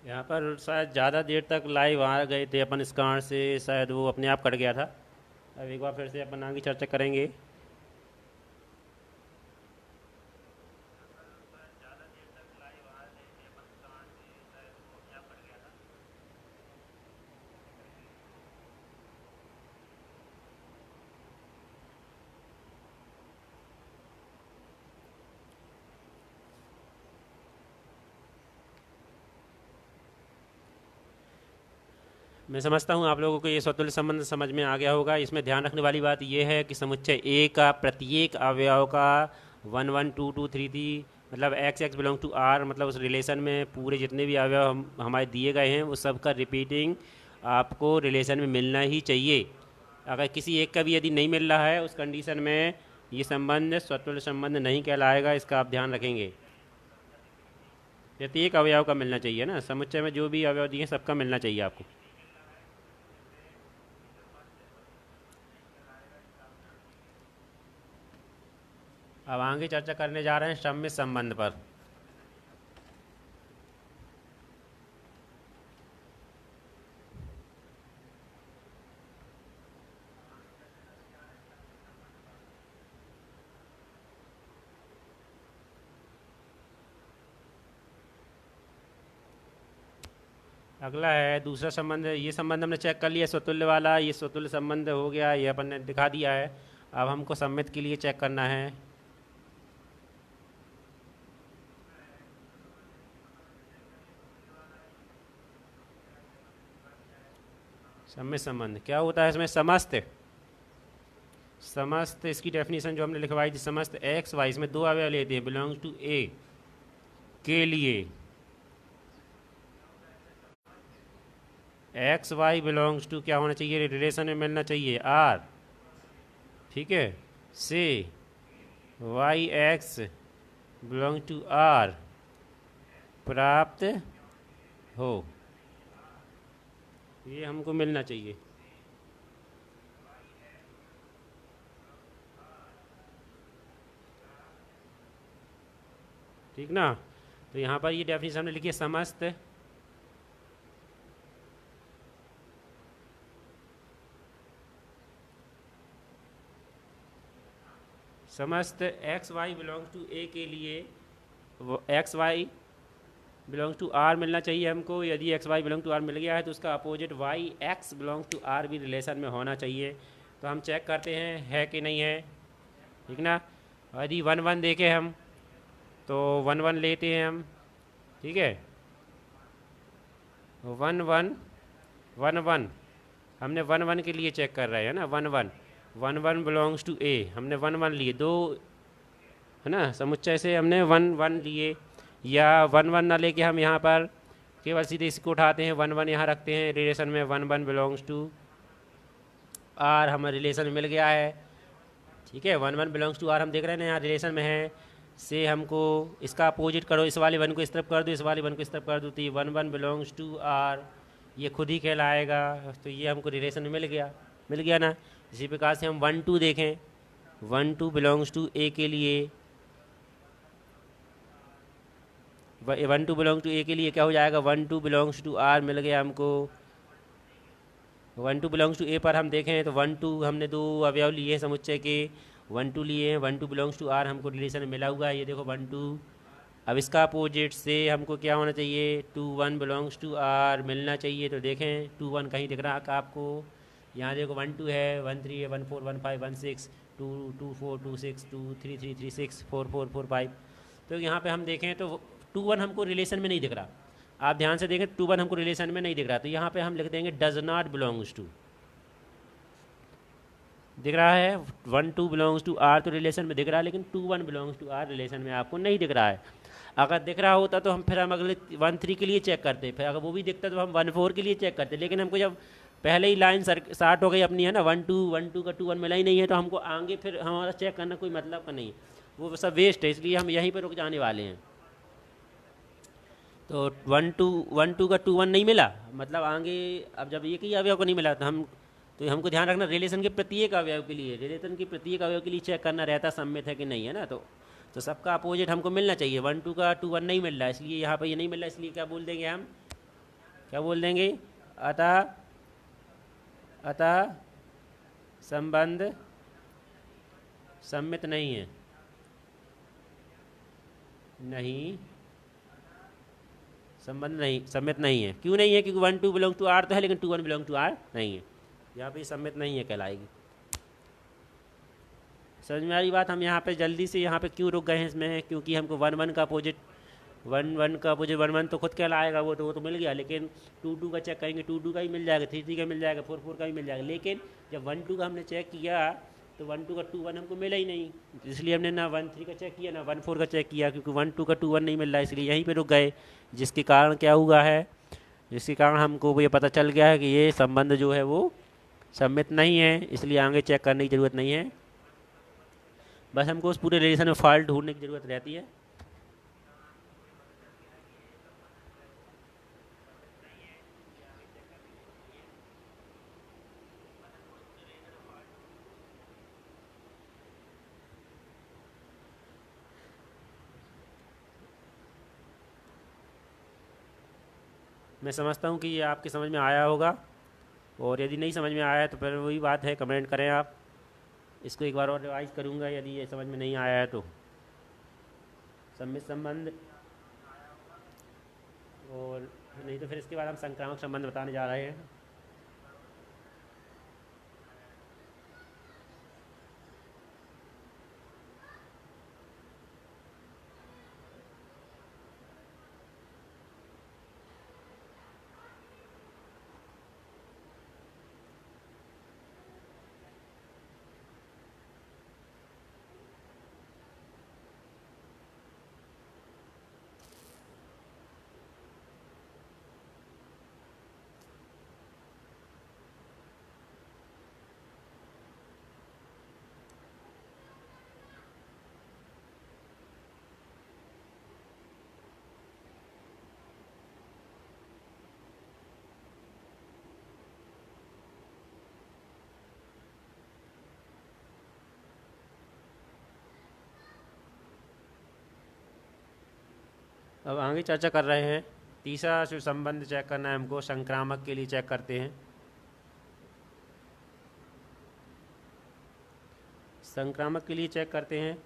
यहाँ पर शायद ज़्यादा देर तक लाइव आ गए थे अपन, इस कारण से शायद वो अपने आप कट गया था। अब एक बार फिर से अपन आगे चर्चा करेंगे। मैं समझता हूँ आप लोगों को ये स्वतुल्य संबंध समझ में आ गया होगा। इसमें ध्यान रखने वाली बात यह है कि समुच्चय ए का प्रत्येक अवयव का 1 1 2 2 3 3 मतलब x x belong to R, मतलब उस रिलेशन में पूरे जितने भी अवयव हमारे दिए गए हैं वो सब का रिपीटिंग आपको रिलेशन में मिलना ही चाहिए। अगर किसी एक का भी यदि नहीं मिल रहा है उस कंडीशन में ये संबंध स्वतुल्य संबंध नहीं कहलाएगा, इसका आप ध्यान रखेंगे। प्रत्येक अवयव का मिलना चाहिए ना, समुच्चय में जो भी अवयव दिए सबका मिलना चाहिए आपको। अब आगे चर्चा करने जा रहे हैं सम्मिश्र संबंध पर। अगला है दूसरा संबंध। ये संबंध हमने चेक कर लिया स्वतुल्य वाला, ये स्वतुल्य संबंध हो गया, ये अपन ने दिखा दिया है। अब हमको सम्मित के लिए चेक करना है। सम्मिश्र संबंध क्या होता है इसमें? समस्त, समस्त इसकी डेफिनेशन जो हमने लिखवाई थी, समस्त एक्स वाई, इसमें दो अवयव लेते हैं बिलोंग्स टू ए के लिए एक्स वाई बिलोंग्स टू क्या होना चाहिए? रिलेशन में मिलना चाहिए आर, ठीक है, से y x belong to are प्राप्त हो, ये हमको मिलना चाहिए। ठीक ना? तो यहाँ पर ये डेफिनेशन हमने लिखी है समस्त समस्त x y belongs to a के लिए वो x y belongs to r मिलना चाहिए हमको। यदि x y belong to r मिल गया है तो उसका opposite y x belongs to r भी रिलेशन में होना चाहिए। तो हम चेक करते हैं है कि नहीं है, ठीक ना? यदि 1 1 देखें हम तो 1 1 लेते हैं हम, ठीक है, 1 1 1 1 हमने 1 1 के लिए चेक कर रहे हैं ना, 1 1 1 1 बिलोंग्स टू ए, हमने 1 1 लिए, दो है ना समुच्चय से हमने 1 1 लिए, या 1 1 ना लेके हम यहाँ पर केवल सीधे इसको उठाते हैं, 1 1 यहाँ रखते हैं रिलेशन में, 1 1 बिलोंग्स टू आर हमें रिलेशन मिल गया है, ठीक है। 1 1 बिलोंग्स टू आर हम देख रहे हैं ना यहाँ रिलेशन में है। से हमको इसका अपोजिट करो, इस वाले 1 को इस तरफ कर दो, इस वाले 1 को इस तरफ कर दो, तो ये 1 1 बिलोंग्स टू आर ये खुद ही कहलाएगा। तो ये हमको रिलेशन में मिल गया ना। इसी प्रकार से हम 1 2 देखें, 1 2 बिलोंग्स टू ए के लिए, 1 2 बिलोंग टू ए के लिए क्या हो जाएगा? 1 2 बिलोंग्स टू आर मिल गया हमको। 1 2 बिलोंग्स टू ए पर हम देखें तो 1 2 हमने दो अवयव लिए हैं समुच्चय के, 1 2 लिए हैं, 1 2 बिलोंग्स टू आर हमको रिलेशन में मिला हुआ है, ये देखो 1 2। अब इसका अपोजिट से हमको क्या होना चाहिए? 2 1 बिलोंग्स टू आर मिलना चाहिए। तो देखें 2 1 कहीं दिख रहा है आपको? यहाँ देखो 1 2 है, 1 3 है, 1 4 1 5 1 6 2 2 4 2 6 2 3 3 3 6 4 4 4 5। तो यहाँ पे हम देखें तो 2 1 हमको रिलेशन में नहीं दिख रहा। आप ध्यान से देखें 2 1 हमको रिलेशन में नहीं दिख रहा, तो यहाँ पे हम लिख देंगे डज नॉट बिलोंग्स टू। दिख रहा है 1 2 बिलोंग्स टू आर तो रिलेशन में दिख रहा है, लेकिन 2 1 बिलोंग्स टू आर रिलेशन में आपको नहीं दिख रहा है। अगर दिख रहा होता तो हम फिर हम अगले 1 3 के लिए चेक करते, फिर अगर वो भी दिखता तो हम 1 4 के लिए चेक करते। लेकिन हमको जब पहले ही लाइन स्टार्ट हो गई अपनी है ना, 1 2 का 2 1 मिला ही नहीं है, तो हमको आगे फिर हमारा चेक करना कोई मतलब का नहीं, वो सब वेस्ट है। इसलिए हम यहीं पर रुक जाने वाले हैं। तो 1 2 का 2 1 नहीं मिला, मतलब आगे अब जब एक ही अवयव को नहीं मिला तो हमको ध्यान रखना रिलेशन के प्रत्येक अवयव के लिए, रिलेशन के प्रत्येक अवयव के लिए चेक करना रहता सम्मित है कि नहीं है ना। तो सबका अपोजिट हमको मिलना चाहिए। 1 2 का 2 1 नहीं मिल रहा है, इसलिए यहाँ पर ये नहीं मिल रहा है, इसलिए क्या बोल देंगे हम क्या बोल देंगे? अतः अतः संबंध सम्मित नहीं है। नहीं, संबंध नहीं, सम्मित नहीं है। क्यों नहीं है? क्योंकि 1 2 बिलोंग टू आर तो है, लेकिन 2 1 बिलोंग टू आर नहीं है। यहाँ पे सम्मित नहीं है कहलाएगी। समझ में आ रही बात? हम यहाँ पे जल्दी से यहाँ पे क्यों रुक गए हैं इसमें? क्योंकि हमको 1 1 का अपोजिट, 1 1 का अपोजिट 1 1 तो खुद कहलाएगा, वो तो मिल गया। लेकिन 2 2 का चेक करेंगे, 2 2 का भी मिल जाएगा, 3 3 का मिल जाएगा, 4 4 का भी मिल जाएगा। लेकिन जब 1 2 का हमने चेक किया तो 1 2 का 2 1 हमको मिला ही नहीं, इसलिए हमने ना 1 3 का चेक किया ना 1 4 का चेक किया, क्योंकि 1 2 का 2 1 नहीं मिल रहा है, इसलिए यहीं पे रुक गए। जिसके कारण क्या हुआ है? जिसके कारण हमको ये पता चल गया है कि ये संबंध जो है वो सम्मित नहीं है, इसलिए आगे चेक करने की ज़रूरत नहीं है। बस हमको उस पूरे रिलेशन में फॉल्ट ढूंढने की ज़रूरत रहती है। मैं समझता हूँ कि ये आपके समझ में आया होगा, और यदि नहीं समझ में आया है तो फिर वही बात है, कमेंट करें आप। इसको एक बार और रिवाइज करूँगा यदि ये समझ में नहीं आया है तो। सम्मित संबंध, और नहीं तो फिर इसके बाद हम संक्रामक संबंध बताने जा रहे हैं। अब आगे चर्चा कर रहे हैं। तीसरा जो संबंध चेक करना है हमको, संक्रामक के लिए चेक करते हैं। संक्रामक के लिए चेक करते हैं।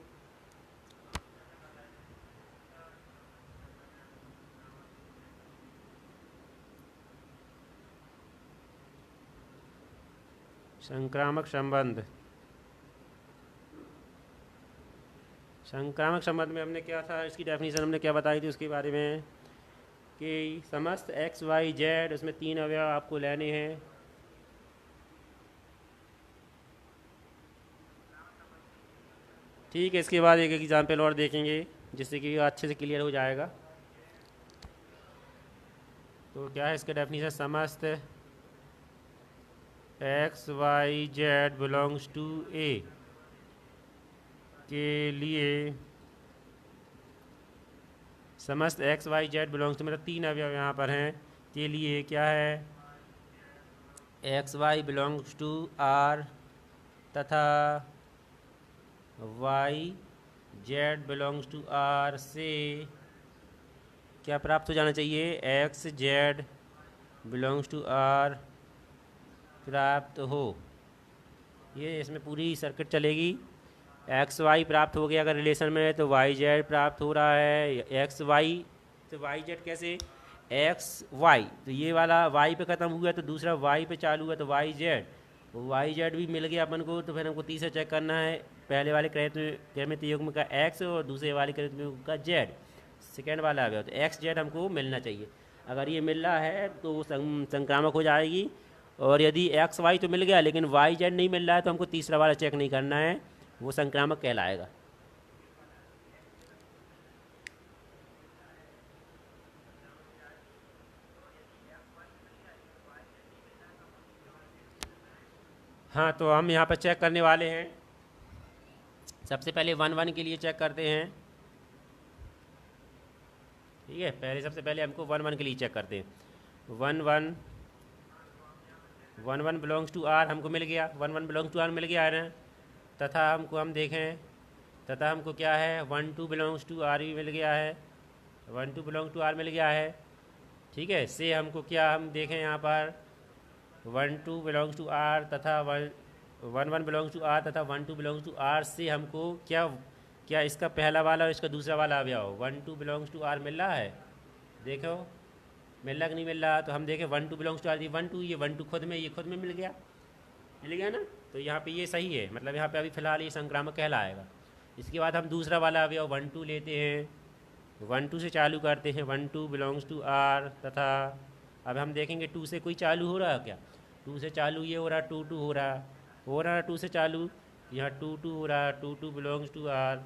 संक्रामक संबंध, संक्रामक संबंध में हमने क्या था, इसकी डेफिनेशन हमने क्या बताई थी उसके बारे में, कि समस्त एक्स वाई जेड, उसमें 3 अवयव आपको लेने हैं। ठीक है, इसके बाद एक एग्जाम्पल और देखेंगे जिससे कि अच्छे से क्लियर हो जाएगा। तो क्या है इसका डेफिनेशन? समस्त x y z belongs to a के लिए, समस्त x y z belongs to, मतलब 3 अवयव यहाँ पर हैं, के लिए क्या है? X y belongs to are तथा y z belongs to r से क्या प्राप्त हो जाना चाहिए? X z belongs to are प्राप्त हो। ये इसमें पूरी सर्किट चलेगी। एक्स वाई प्राप्त हो गया अगर रिलेशन में है तो वाई जेड प्राप्त हो रहा है। एक्स वाई तो वाई जेड कैसे? एक्स वाई, तो ये वाला वाई पे ख़त्म हुआ तो दूसरा वाई पे चालू हुआ तो वाई जेड, वाई जेड भी मिल गया अपन को। तो फिर हमको तीसरा चेक करना है, पहले वाले क्रमिक युग्म का एक्स और दूसरे वाले क्रमिक युग्म का जेड, सेकेंड वाला आ गया तो एक्स जेड हमको मिलना चाहिए। अगर ये मिल रहा है तो वो संक्रामक हो जाएगी। और यदि एक्स वाई तो मिल गया लेकिन वाई जेड नहीं मिल रहा है तो हमको तीसरा वाला चेक नहीं करना है, वो संक्रामक कहलाएगा। हाँ, तो हम यहाँ पर चेक करने वाले हैं। सबसे पहले 1 1 के लिए चेक करते हैं। ठीक है, पहले सबसे पहले हमको 1 1 के लिए चेक करते हैं। 1 1 1 1 बिलोंग्स टू आर हमको मिल गया, 1 1 बिलोंग्स टू आर मिल गया है ना। तथा हमको हम देखें, तथा हमको क्या है? 1 2 बिलोंग्स टू आर भी मिल गया है, 1 2 बिलोंग्स टू आर मिल गया है। ठीक है, से हमको क्या, हम देखें यहाँ पर 1 2 बिलोंग्स टू आर तथा 1 1 बिलोंग्स टू आर तथा 1 2 बिलोंग्स टू आर से हमको क्या, क्या इसका पहला वाला और इसका दूसरा वाला अवयव 1 2 बिलोंग्स टू आर मिल रहा है। देखो मिल रहा कि नहीं मिल रहा, तो हम देखें 1 2 बिलोंग्स टू आर, 1 2, ये 1 2 खुद में, ये खुद में मिल गया ना, तो यहाँ पे ये सही है, मतलब यहाँ पे अभी फ़िलहाल ये संक्रामक कहलाएगा। इसके बाद हम दूसरा वाला अवयव 1 2 लेते हैं, 1 2 से चालू करते हैं, 1 2 बिलोंग्स टू आर तथा अब हम देखेंगे 2 से कोई चालू हो रहा है क्या, 2 से चालू ये हो रहा, 2 2 हो रहा 2 से चालू, यहाँ 2 2 हो रहा, 2 2 बिलोंग्स टू आर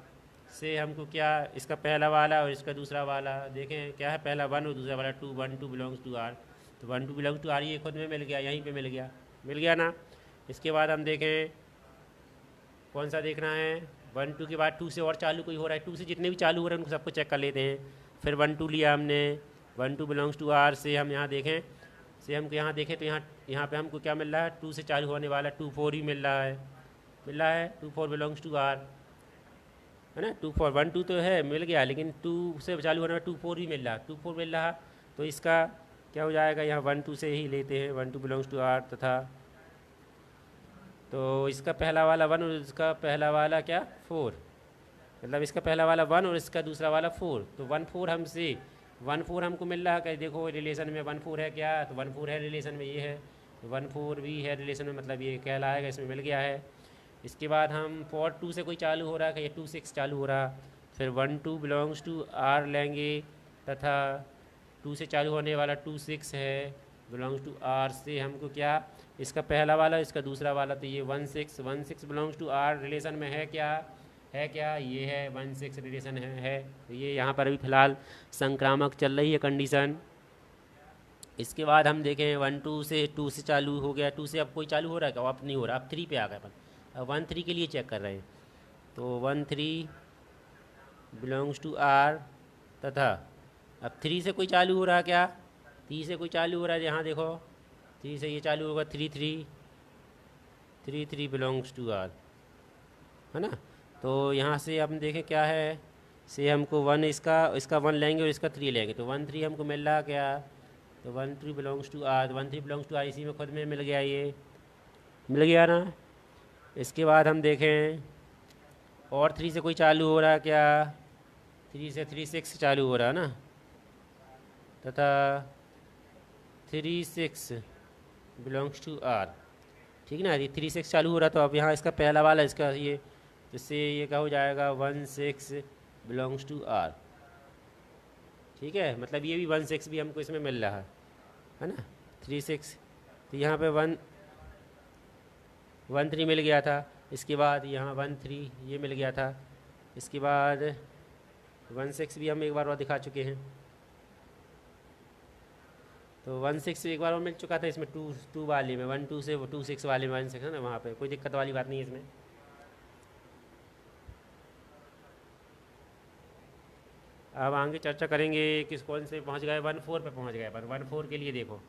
से हमको क्या, इसका पहला वाला और इसका दूसरा वाला देखें क्या है, पहला 1 और दूसरा वाला 2, 1 2 बिलोंग्स टू आर, तो 1 2 बिलोंग्स टू आर ये खुद में मिल गया, यहीं पे मिल गया ना। इसके बाद हम देखें कौन सा देखना है, 1 2 के बाद 2 से और चालू कोई हो रहा है, 2 से जितने भी चालू हो रहे हैं उनको सबको चेक कर लेते हैं। फिर 1 2 लिया हमने, 1 2 बिलोंग्स टू आर से हम यहाँ देखें, से हमको यहाँ देखें तो यहाँ पे हमको क्या मिल रहा है, 2 से चालू होने वाला 2 4 ही मिल रहा है 2 4 बिलोंग्स टू आर, है ना। 2 4 1 2 तो है मिल गया, लेकिन 2 से चालू होने वाला 2 4 ही मिल रहा, 2 4 मिल रहा, तो इसका क्या हो जाएगा, यहाँ 1 2 से ही लेते हैं, 1 2 बिलोंग्स टू आर तथा, तो इसका पहला वाला 1 और इसका पहला वाला क्या 4, मतलब इसका पहला वाला 1 और इसका दूसरा वाला 4, तो 1 4 हमसे 1 4 हमको मिल रहा है, देखो रिलेशन में 1 4 है क्या, तो 1 4 है रिलेशन में, ये है 1 4 भी है रिलेशन में, मतलब ये कहलाएगा, इसमें मिल गया है। इसके बाद हम 4 2 से कोई चालू हो रहा है, या 2 6 चालू हो रहा, फिर 1 2 बिलोंग्स टू आर लेंगे तथा 2 से चालू होने वाला 2 6 है बिलोंग्स टू आर से हमको क्या, इसका पहला वाला इसका दूसरा वाला, तो ये 1 6 बिलोंग्स टू आर रिलेशन में है क्या, ये है 1 6 रिलेशन है, तो ये यहाँ पर अभी फ़िलहाल संक्रामक चल रही है कंडीशन। इसके बाद हम देखें 1 2 से चालू हो गया, 2 से अब कोई चालू हो रहा है क्या, अब नहीं हो रहा, अब 3 पे आ गए अपन, अब 1 3 के लिए चेक कर रहे हैं, तो 1 3 बिलोंग्स टू आर तथा अब 3 से कोई चालू हो रहा है क्या, 3 से कोई चालू हो रहा है, यहाँ देखो 3 से ये चालू होगा, 3 3 बिलोंग्स टू आर, है ना। तो यहाँ से हम देखें क्या है, से हमको 1 इसका 1 लेंगे और इसका 3 लेंगे, तो 1 3 हमको मिल रहा क्या, तो 1 3 belongs to R, 1 3 belongs to R इसी में खुद में मिल गया, ये मिल गया ना। इसके बाद हम देखें और 3 से कोई चालू हो रहा क्या, 3 से 3 6 चालू हो रहा है ना, तथा 3 6 बिलोंग्स टू आर, ठीक ना, ये 3 6 चालू हो रहा, तो अब यहाँ इसका पहला वाला इसका ये, इससे ये क्या हो जाएगा 1 6 बिलोंग्स टू आर, ठीक है, मतलब ये भी 1 6 भी हमको इसमें मिल रहा है ना, 3 6, तो यहाँ पे 1 3 मिल गया था। इसके बाद यहाँ 1 3 ये मिल गया था। इसके बाद 1 6 भी हम एक बार और दिखा चुके हैं, तो 1 6 एक बार और मिल चुका था इसमें 2 2 वाले में, 1 2 से 2 6 वाले में 1 6 है ना, वहाँ पे कोई दिक्कत वाली बात नहीं है इसमें। अब आगे चर्चा करेंगे किस कौन से पहुँच गए, 1 4 पे पहुँच गए अपन। 1 4 के लिए देखो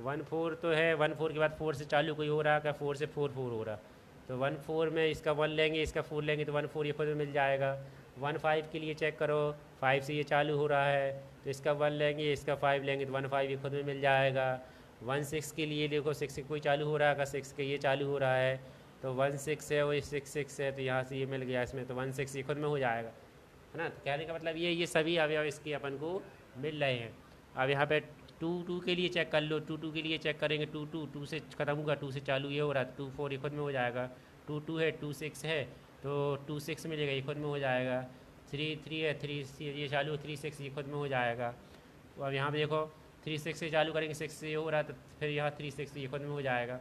1 4 तो है, 1 4 के बाद 4 से चालू कोई हो रहा क्या, 4 से 4 4 हो रहा, तो 1 4 में इसका 1 लेंगे इसका 4 लेंगे, तो 1 4 ये खुद में मिल जाएगा। 1 5 के लिए चेक करो, 5 से ये चालू हो रहा है, तो इसका 1 लेंगे इसका 5 लेंगे, तो 1 5 ये खुद में मिल जाएगा। 1 6 के लिए देखो 6 से कोई चालू हो रहा है, 6 के ये चालू हो रहा है, तो 1 6 है, वो 6 6 है, तो यहाँ से ये मिल गया इसमें, तो 1 6 ये खुद में हो जाएगा, है ना। तो कहने का मतलब ये सभी अवयव इसके अपन को मिल रहे हैं। अब यहाँ पे 2 2 के लिए चेक कर लो, 2 2 के लिए चेक करेंगे, 2 2 2 से ख़त्म होगा, 2 से चालू ये हो रहा है, 2 4 ये खुद में हो जाएगा, 2 2 है, 2 6 है, तो 2 6 मिलेगा, ये खुद में हो जाएगा। 3 3 है, 3 ये चालू 3 6 ये खुद में हो जाएगा। तो अब यहाँ पे देखो 3 6 से चालू करेंगे, 6 से ये हो रहा है, तो फिर यहाँ 3 6 ये खुद में हो जाएगा।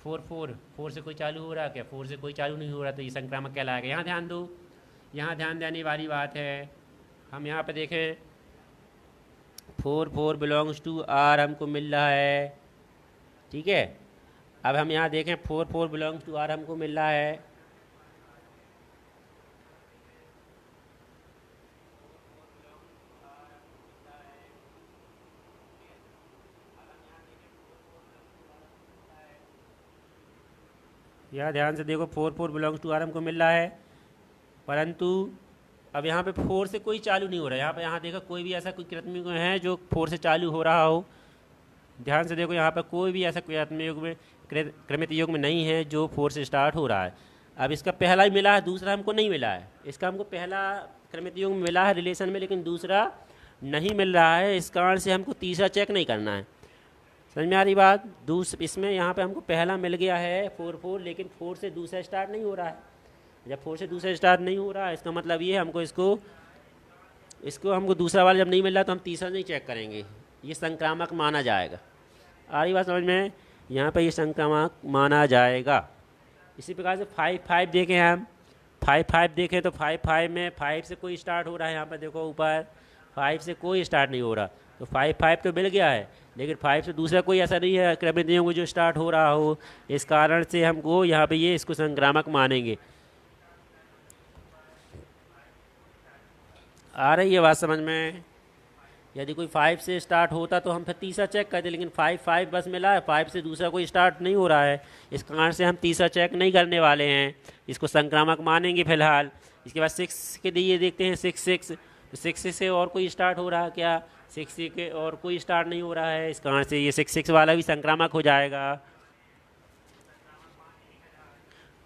4 4 4 से कोई चालू हो रहा है क्या, 4 से कोई चालू नहीं हो रहा, तो ये संक्रामक कहलाएगा। यहाँ ध्यान दो, यहाँ ध्यान देने वाली बात है, हम यहाँ पे देखें 4 4 बिलोंग्स टू आर हमको मिल रहा है, ठीक है। अब हम यहाँ देखें 4 4 बिलोंग्स टू आर हमको मिल रहा है, यहाँ ध्यान से देखो 4 4 बिलोंग्स टू आर हमको मिल रहा है, परंतु अब यहाँ पे 4 से कोई चालू नहीं हो रहा है। यहाँ देखो कोई भी ऐसा कोई कृत्रिम युग्म है जो 4 से चालू हो रहा हो। ध्यान से देखो, यहाँ पर कोई भी ऐसा कृत्रिम युग्म नहीं है जो 4 से स्टार्ट हो रहा है। अब इसका पहला ही मिला है, दूसरा हमको नहीं मिला है। इसका हमको पहला कृत्रिम युग्म मिला है रिलेशन में, लेकिन दूसरा नहीं मिल रहा है। इस कारण से हमको तीसरा चेक नहीं करना है। समझ में आ रही बात? इसमें यहाँ पे हमको पहला मिल गया है 4 लेकिन 4 से दूसरा स्टार्ट नहीं हो रहा है। जब 4 से दूसरा स्टार्ट नहीं हो रहा है, इसका मतलब ये हमको इसको हमको दूसरा वाला जब नहीं मिल रहा तो हम तीसरा नहीं चेक करेंगे, ये संक्रामक माना जाएगा। आ रही बात समझ में? यहाँ पे ये संक्रामक माना जाएगा। इसी प्रकार से 5 देखें हम, 5 देखें तो 5 में 5 से कोई स्टार्ट हो रहा है। यहाँ पर देखो ऊपर 5 से कोई स्टार्ट नहीं हो रहा, तो 5 तो मिल गया है, लेकिन 5 से दूसरा कोई ऐसा नहीं है कृत्रिम युग्म जो स्टार्ट हो रहा हो। इस कारण से हमको यहाँ पे ये इसको संक्रामक मानेंगे। आ रही है बात समझ में? यदि कोई 5 से स्टार्ट होता तो हम फिर तीसरा चेक करते, लेकिन 5 बस मिला है, 5 से दूसरा कोई स्टार्ट नहीं हो रहा है। इस कारण से हम तीसरा चेक नहीं करने वाले हैं, इसको संक्रामक मानेंगे फिलहाल। इसके बाद 6 के लिए देखते हैं, 6 तो 6 से और कोई स्टार्ट हो रहा है क्या? 6 के और कोई स्टार्ट नहीं हो रहा है। इस कारण से ये 6 वाला भी संक्रामक हो जाएगा।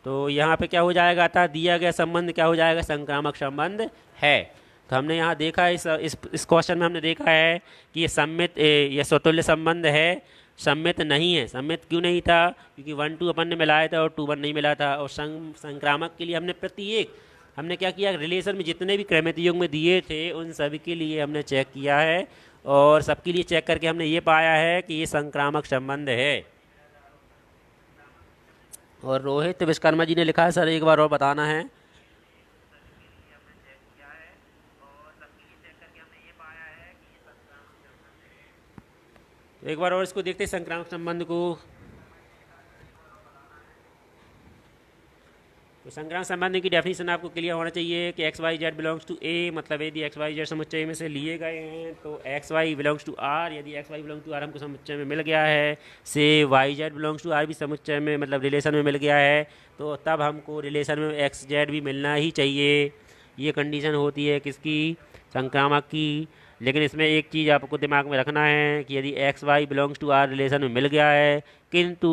तो यहाँ पे क्या हो जाएगा? अतः दिया गया संबंध क्या हो जाएगा? संक्रामक संबंध है। तो हमने यहाँ देखा है, इस क्वेश्चन में हमने देखा है कि ये सम्मित ये स्वतुल्य संबंध है, सम्मित नहीं है। सम्मित क्यों नहीं था? क्योंकि 1 2 अपन ने मिलाया था और 2 1 नहीं मिला था। और संक्रामक के लिए हमने प्रत्येक हमने क्या किया, रिलेशन में जितने भी कृत्रिम युग्म दिए थे उन सभी के लिए हमने चेक किया है, और सबके लिए चेक करके हमने ये पाया है कि ये संक्रामक संबंध है। और रोहित विश्वकर्मा जी ने लिखा है, सर एक बार और बताना है। तो एक बार और इसको देखते हैं संक्रामक संबंध को। तो संक्रामक संबंध की डेफिनेशन आपको क्लियर होना चाहिए कि x y z belongs to a, मतलब यदि एक्स वाई जेड समुच्चय में से लिए गए हैं तो x y belongs to r. यदि x y belong to are हमको समुच्चय में मिल गया है, से y z belongs to r भी समुच्चय में मतलब रिलेशन में मिल गया है, तो तब हमको रिलेशन में एक्स जेड भी मिलना ही चाहिए। ये कंडीशन होती है किसकी? संक्रामक की। लेकिन इसमें एक चीज़ आपको दिमाग में रखना है कि यदि x y belongs to R relation में मिल गया है किंतु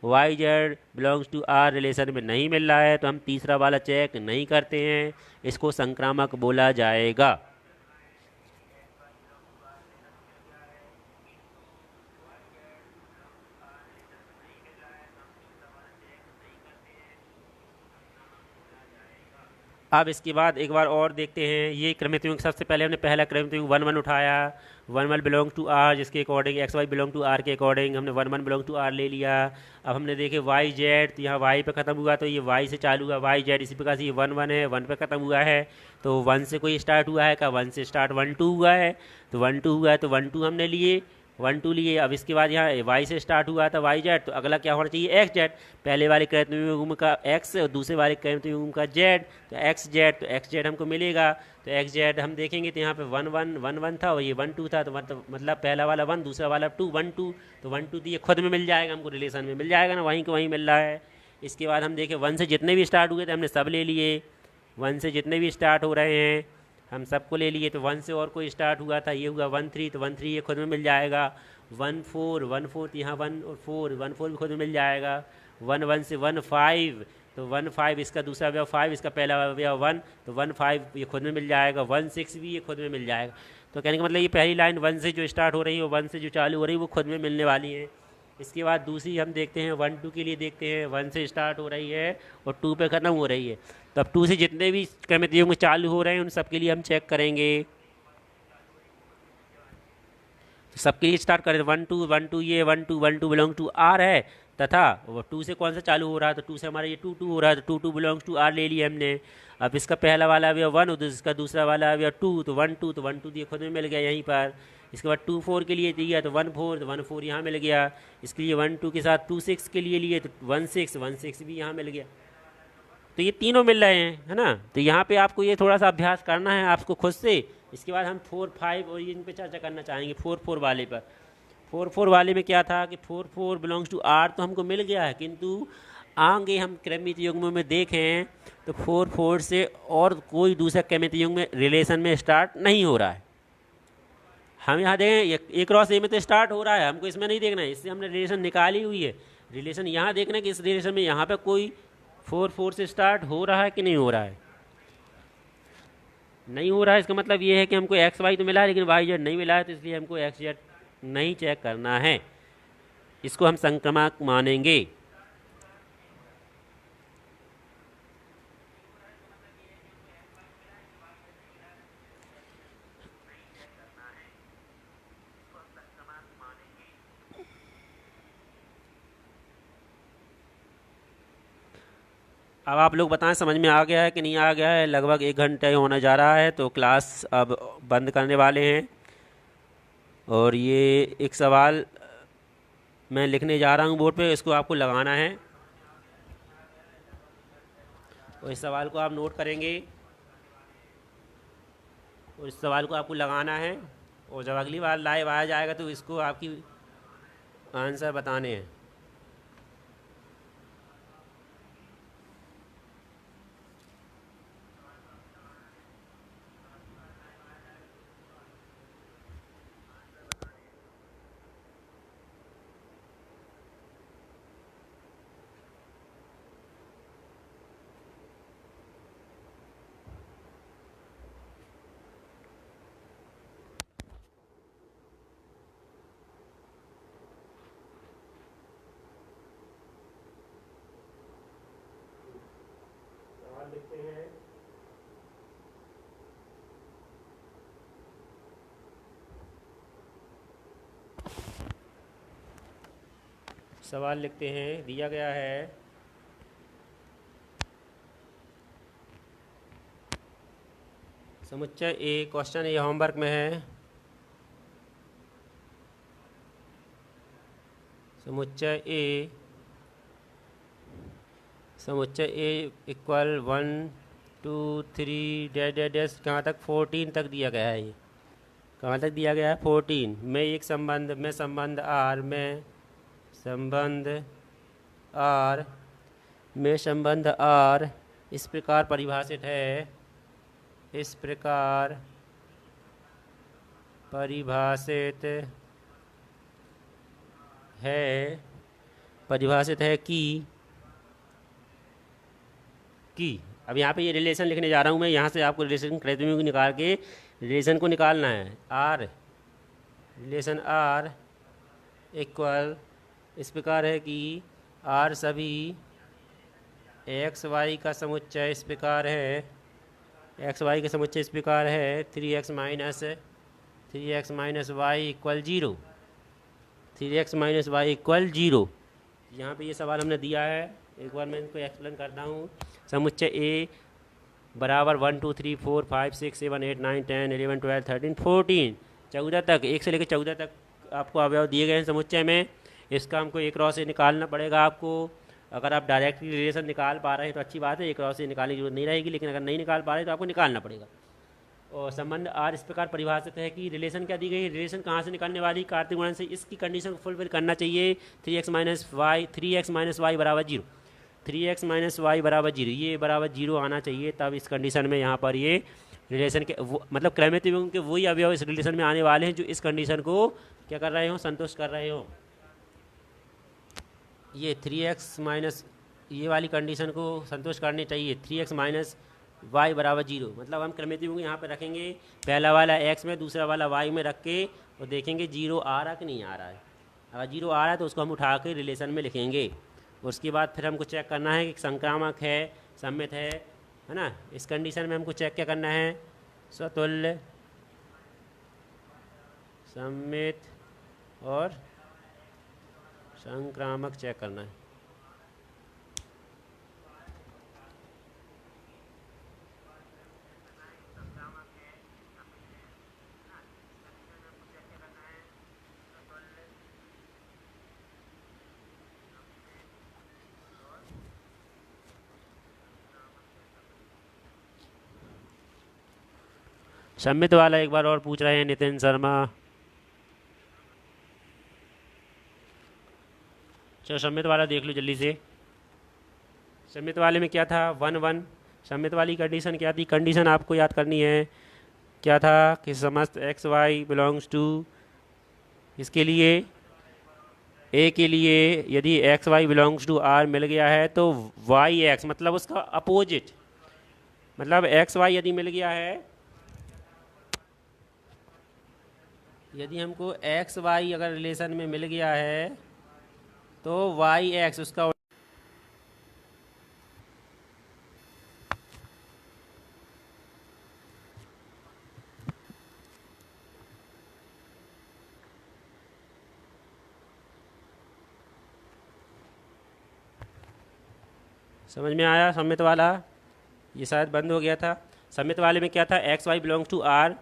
y z belongs to R relation में नहीं मिल रहा है, तो हम तीसरा वाला चेक नहीं करते हैं, इसको संक्रामक बोला जाएगा। अब इसके बाद एक बार और देखते हैं, ये कृत्रिम युग्म सबसे पहले हमने पहला कृत्रिम युग्म 1 1 उठाया, 1 1 बिलोंग टू आर, जिसके according x y belong to R के अकॉर्डिंग हमने 1 1 बिलोंग टू आर ले लिया। अब हमने देखे वाई जेड, तो यहाँ वाई पे ख़त्म हुआ तो ये वाई से चालू हुआ वाई जेड, इसी प्रकार से ये 1 1 है, 1 पे ख़त्म हुआ है तो 1 से कोई स्टार्ट हुआ है, का 1 से स्टार्ट 1 2 हुआ है, तो 1 2 हुआ है तो 1 2 हमने लिए, 1 2 लिए। अब इसके बाद यहाँ वाई से स्टार्ट हुआ था वाई जेड, तो अगला क्या होना चाहिए? X Z. पहले वाले कृत्रिम युग्म का एक्स और दूसरे वाले कृत्रिम युग्म का जेड, तो एक्स जेड, तो एक्स जेड हमको मिलेगा। तो एक्स जेड हम देखेंगे तो यहाँ पे 1 1 1 1 था और ये 1 2 था, तो मतलब पहला वाला 1 दूसरा वाला 2 1 2, तो 1 2 तो ये खुद में मिल जाएगा, हमको रिलेशन में मिल जाएगा ना, वहीं को वहीं मिल रहा है। इसके बाद हम देखें 1 से जितने भी स्टार्ट हुए थे हमने सब ले लिए, 1 से जितने भी स्टार्ट हो रहे हैं हम सबको ले लिए। तो 1 से और कोई स्टार्ट हुआ था, ये हुआ 1 3, तो 1 3 ये खुद में मिल जाएगा। 1 4 1 4, तो यहाँ 1 और 4 1 4 भी खुद में मिल जाएगा। 1 1 से 1 5, तो 1 5 इसका दूसरा अवयव 5, इसका पहला अवयव 1, तो 1 5 ये खुद में मिल जाएगा। 1 6 भी ये खुद में मिल जाएगा। तो कहने का मतलब ये पहली लाइन 1 से जो स्टार्ट हो रही है, 1 से जो चालू हो रही है वो खुद में मिलने वाली है। इसके बाद दूसरी हम देखते हैं 1 2 के लिए देखते हैं, 1 से स्टार्ट हो रही है और 2 पे ख़त्म हो रही है, तो अब 2 से जितने भी कृत्रिम युग्म चालू हो रहे हैं उन सबके लिए हम चेक करेंगे। तो सबके लिए स्टार्ट करें 1 2 1 2, ये 1 2 1 2 बिलोंग टू आर है, तथा वो 2 से कौन सा चालू हो रहा है, तो 2 से हमारा ये 2 2 हो रहा है, तो 2 2 बिलोंग्स टू आर ले लिया हमने। अब इसका पहला वाला अवयव 1 और इसका दूसरा वाला अवयव 2, तो 1 2, तो 1 2 ये खुद में मिल गया यहीं पर। इसके बाद 2 4 के लिए दिया तो 1 4, तो 1 4 यहाँ मिल गया। इसके लिए 1 2 के साथ 2 6 के लिए लिए तो 1 6 भी यहाँ मिल गया। तो ये तीनों मिल रहे हैं, है ना। तो यहाँ पे आपको ये थोड़ा सा अभ्यास करना है आपको खुद से। इसके बाद हम 4 5 और इन पे चर्चा करना चाहेंगे। 4 4 वाले पर, 4 4 वाले में क्या था कि 4 4 बिलोंग्स टू आर तो हमको मिल गया है, किंतु आगे हम क्रमित युग्मों में देखें तो 4 4 से और कोई दूसरा क्रमित युग्म में रिलेशन में स्टार्ट नहीं हो रहा है। हम यहाँ देखें ए क्रॉस ए में तो स्टार्ट हो रहा है, हमको इसमें नहीं देखना है, इससे हमने रिलेशन निकाली हुई है। रिलेशन यहाँ देखना है कि इस रिलेशन में यहाँ पे कोई 4 4 से स्टार्ट हो रहा है कि नहीं हो रहा है। नहीं हो रहा है, इसका मतलब ये है कि हमको एक्स वाई तो मिला है लेकिन वाई जेड नहीं मिला है, तो इसलिए हमको एक्स जेड नहीं चेक करना है, इसको हम संक्रामक मानेंगे। अब आप लोग बताएं समझ में आ गया है कि नहीं आ गया है। लगभग 1 घंटे होने जा रहा है तो क्लास अब बंद करने वाले हैं। और ये एक सवाल मैं लिखने जा रहा हूँ बोर्ड पे, इसको आपको लगाना है और इस सवाल को आप नोट करेंगे और इस सवाल को आपको लगाना है, और जब अगली बार लाइव आया जाएगा तो इसको आपकी आंसर बताने हैं। सवाल लिखते हैं। सवाल लिखते हैं, दिया गया है समुच्चय ए, क्वेश्चन ये होमवर्क में है। समुच्चय ए इक्वल 1 2 3 डैश डैश डैश कहाँ तक 14 तक दिया गया है। ये कहाँ तक दिया गया है 14 में एक संबंध में संबंध आर में संबंध आर इस प्रकार परिभाषित है, इस प्रकार परिभाषित है कि अब यहाँ पे ये रिलेशन लिखने जा रहा हूँ मैं, यहाँ से आपको रिलेशन क्राइटेरिया को निकाल के रिलेशन को निकालना है। रिलेशन आर इक्वल इस प्रकार है कि आर सभी एक्स वाई का समुच्चय इस प्रकार है, एक्स वाई का समुच्चय इस प्रकार है 3x minus y equal 0, 3x minus y equal 0। यहाँ पे ये सवाल हमने दिया है, एक बार मैं इनको एक्सप्लेन करता हूँ। समुच्चय ए बराबर 1 2 3 4 5 6 7 8 9 10 11 12 13 14 14 तक, 1 से लेकर 14 तक आपको अवयव दिए गए हैं समुच्चय में। इसका हमको एक क्रॉस से निकालना पड़ेगा आपको। अगर आप डायरेक्टली रिलेशन निकाल पा रहे हैं तो अच्छी बात है, एक क्रॉस से निकालने की जरूरत नहीं रहेगी, लेकिन अगर नहीं निकाल पा रहे तो आपको निकालना पड़ेगा। और संबंध आर इस प्रकार परिभाषित है कि रिलेशन क्या दी गई है, रिलेशन कहाँ से निकालने वाली, कार्तीय गुणन से। इसकी कंडीशन को फुलफिल करना चाहिए 3x माइनस वाई बराबर 0, 3x माइनस वाई बराबर 0, ये बराबर 0 आना चाहिए। तब इस कंडीशन में यहाँ पर ये रिलेशन के मतलब क्रमित युग्म के वही अवयव इस रिलेशन में आने वाले हैं जो इस कंडीशन को क्या कर रहे हो, संतुष्ट कर रहे हो। ये 3x माइनस ये वाली कंडीशन को संतुष्ट करनी चाहिए, 3x माइनस वाई बराबर 0। मतलब हम क्रमित युग्म यहाँ पे रखेंगे, पहला वाला x में दूसरा वाला y में रख के और देखेंगे 0 आ रहा कि नहीं आ रहा है। अगर 0 आ रहा है तो उसको हम उठा के रिलेशन में लिखेंगे। उसके बाद फिर हमको चेक करना है कि संक्रामक है, सममित है ना। इस कंडीशन में हमको चेक क्या करना है, स्वतुल्य, सममित और संक्रामक चेक करना है। सम्मित वाला एक बार और पूछ रहे हैं नितिन शर्मा। चलो सम्मित वाला देख लो जल्दी से। सममित वाले में क्या था, 1 1। सममित वाली कंडीशन क्या थी, कंडीशन आपको याद करनी है, क्या था कि समस्त एक्स वाई बिलोंग्स टू, इसके लिए ए के लिए यदि x y belongs to r मिल गया है तो वाई एक्स मतलब उसका अपोजिट, मतलब एक्स वाई यदि मिल गया है, यदि हमको एक्स वाई अगर रिलेशन में मिल गया है तो वाई एक्स उसका, समझ में आया सममित वाला, ये शायद बंद हो गया था। सममित वाले में क्या था, x y belongs to r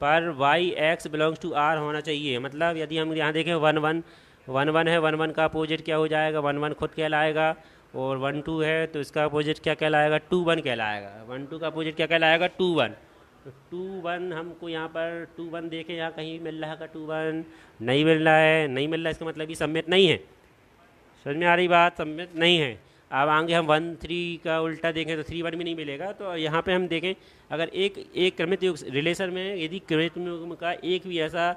पर y x belongs to r होना चाहिए। मतलब यदि हम यहाँ देखें 1 1 1 1 है, 1 1 का अपोजिट क्या हो जाएगा, 1 1 खुद कहलाएगा, और 1 2 है तो इसका अपोजिट क्या कहलाएगा, 2 1 कहलाएगा। 1 2 का अपोजिट क्या कहलाएगा, 2 1। तो 2 1 हमको यहाँ पर 2 1 देखें, यहाँ कहीं मिल रहा है, 2 1 नहीं मिल रहा है, नहीं मिल रहा है, इसका मतलब ये सममित नहीं है। समझ में आ रही बात, सममित नहीं है। अब आगे हम 1 3 का उल्टा देखें तो 3 1 भी नहीं मिलेगा। तो यहाँ पे हम देखें अगर एक एक क्रमित युग रिलेशन में यदि क्रमित युग्म का एक भी ऐसा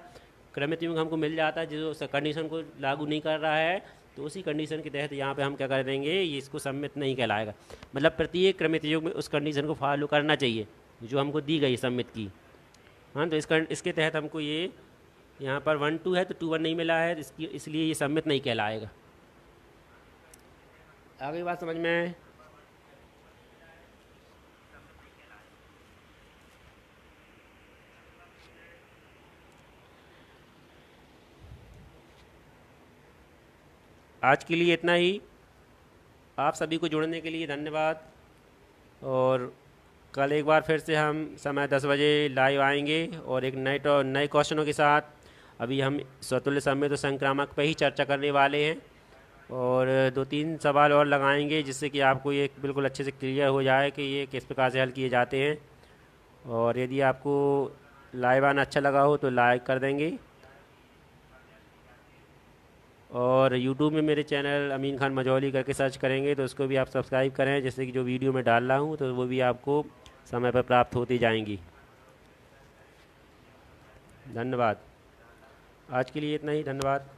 क्रमित युग्म हमको मिल जाता है जो उस कंडीशन को लागू नहीं कर रहा है, तो उसी कंडीशन के तहत यहाँ पे हम क्या कर देंगे, ये इसको सममित नहीं कहलाएगा। मतलब प्रत्येक क्रमित युग्म में उस कंडीशन को फॉलो करना चाहिए जो हमको दी गई सममित की। हाँ, तो इसके तहत हमको ये यहाँ पर 1 2 है तो 2 1 नहीं मिला है, इसलिए ये सममित नहीं कहलाएगा। आगे बात समझ में, आज के लिए इतना ही। आप सभी को जुड़ने के लिए धन्यवाद। और कल एक बार फिर से हम समय 10 बजे लाइव आएंगे और एक नए क्वेश्चनों के साथ। अभी हम स्वतुल्य सममित और संक्रामक पर ही चर्चा करने वाले हैं और 2 3 सवाल और लगाएंगे जिससे कि आपको ये बिल्कुल अच्छे से क्लियर हो जाए कि ये किस प्रकार से हल किए जाते हैं। और यदि आपको लाइव आना अच्छा लगा हो तो लाइक कर देंगे, और यूट्यूब में मेरे चैनल अमीन खान मजौली करके सर्च करेंगे तो उसको भी आप सब्सक्राइब करें, जिससे कि जो वीडियो मैं डाल रहा हूँ तो वो भी आपको समय पर प्राप्त होती जाएंगी। धन्यवाद। आज के लिए इतना ही, धन्यवाद।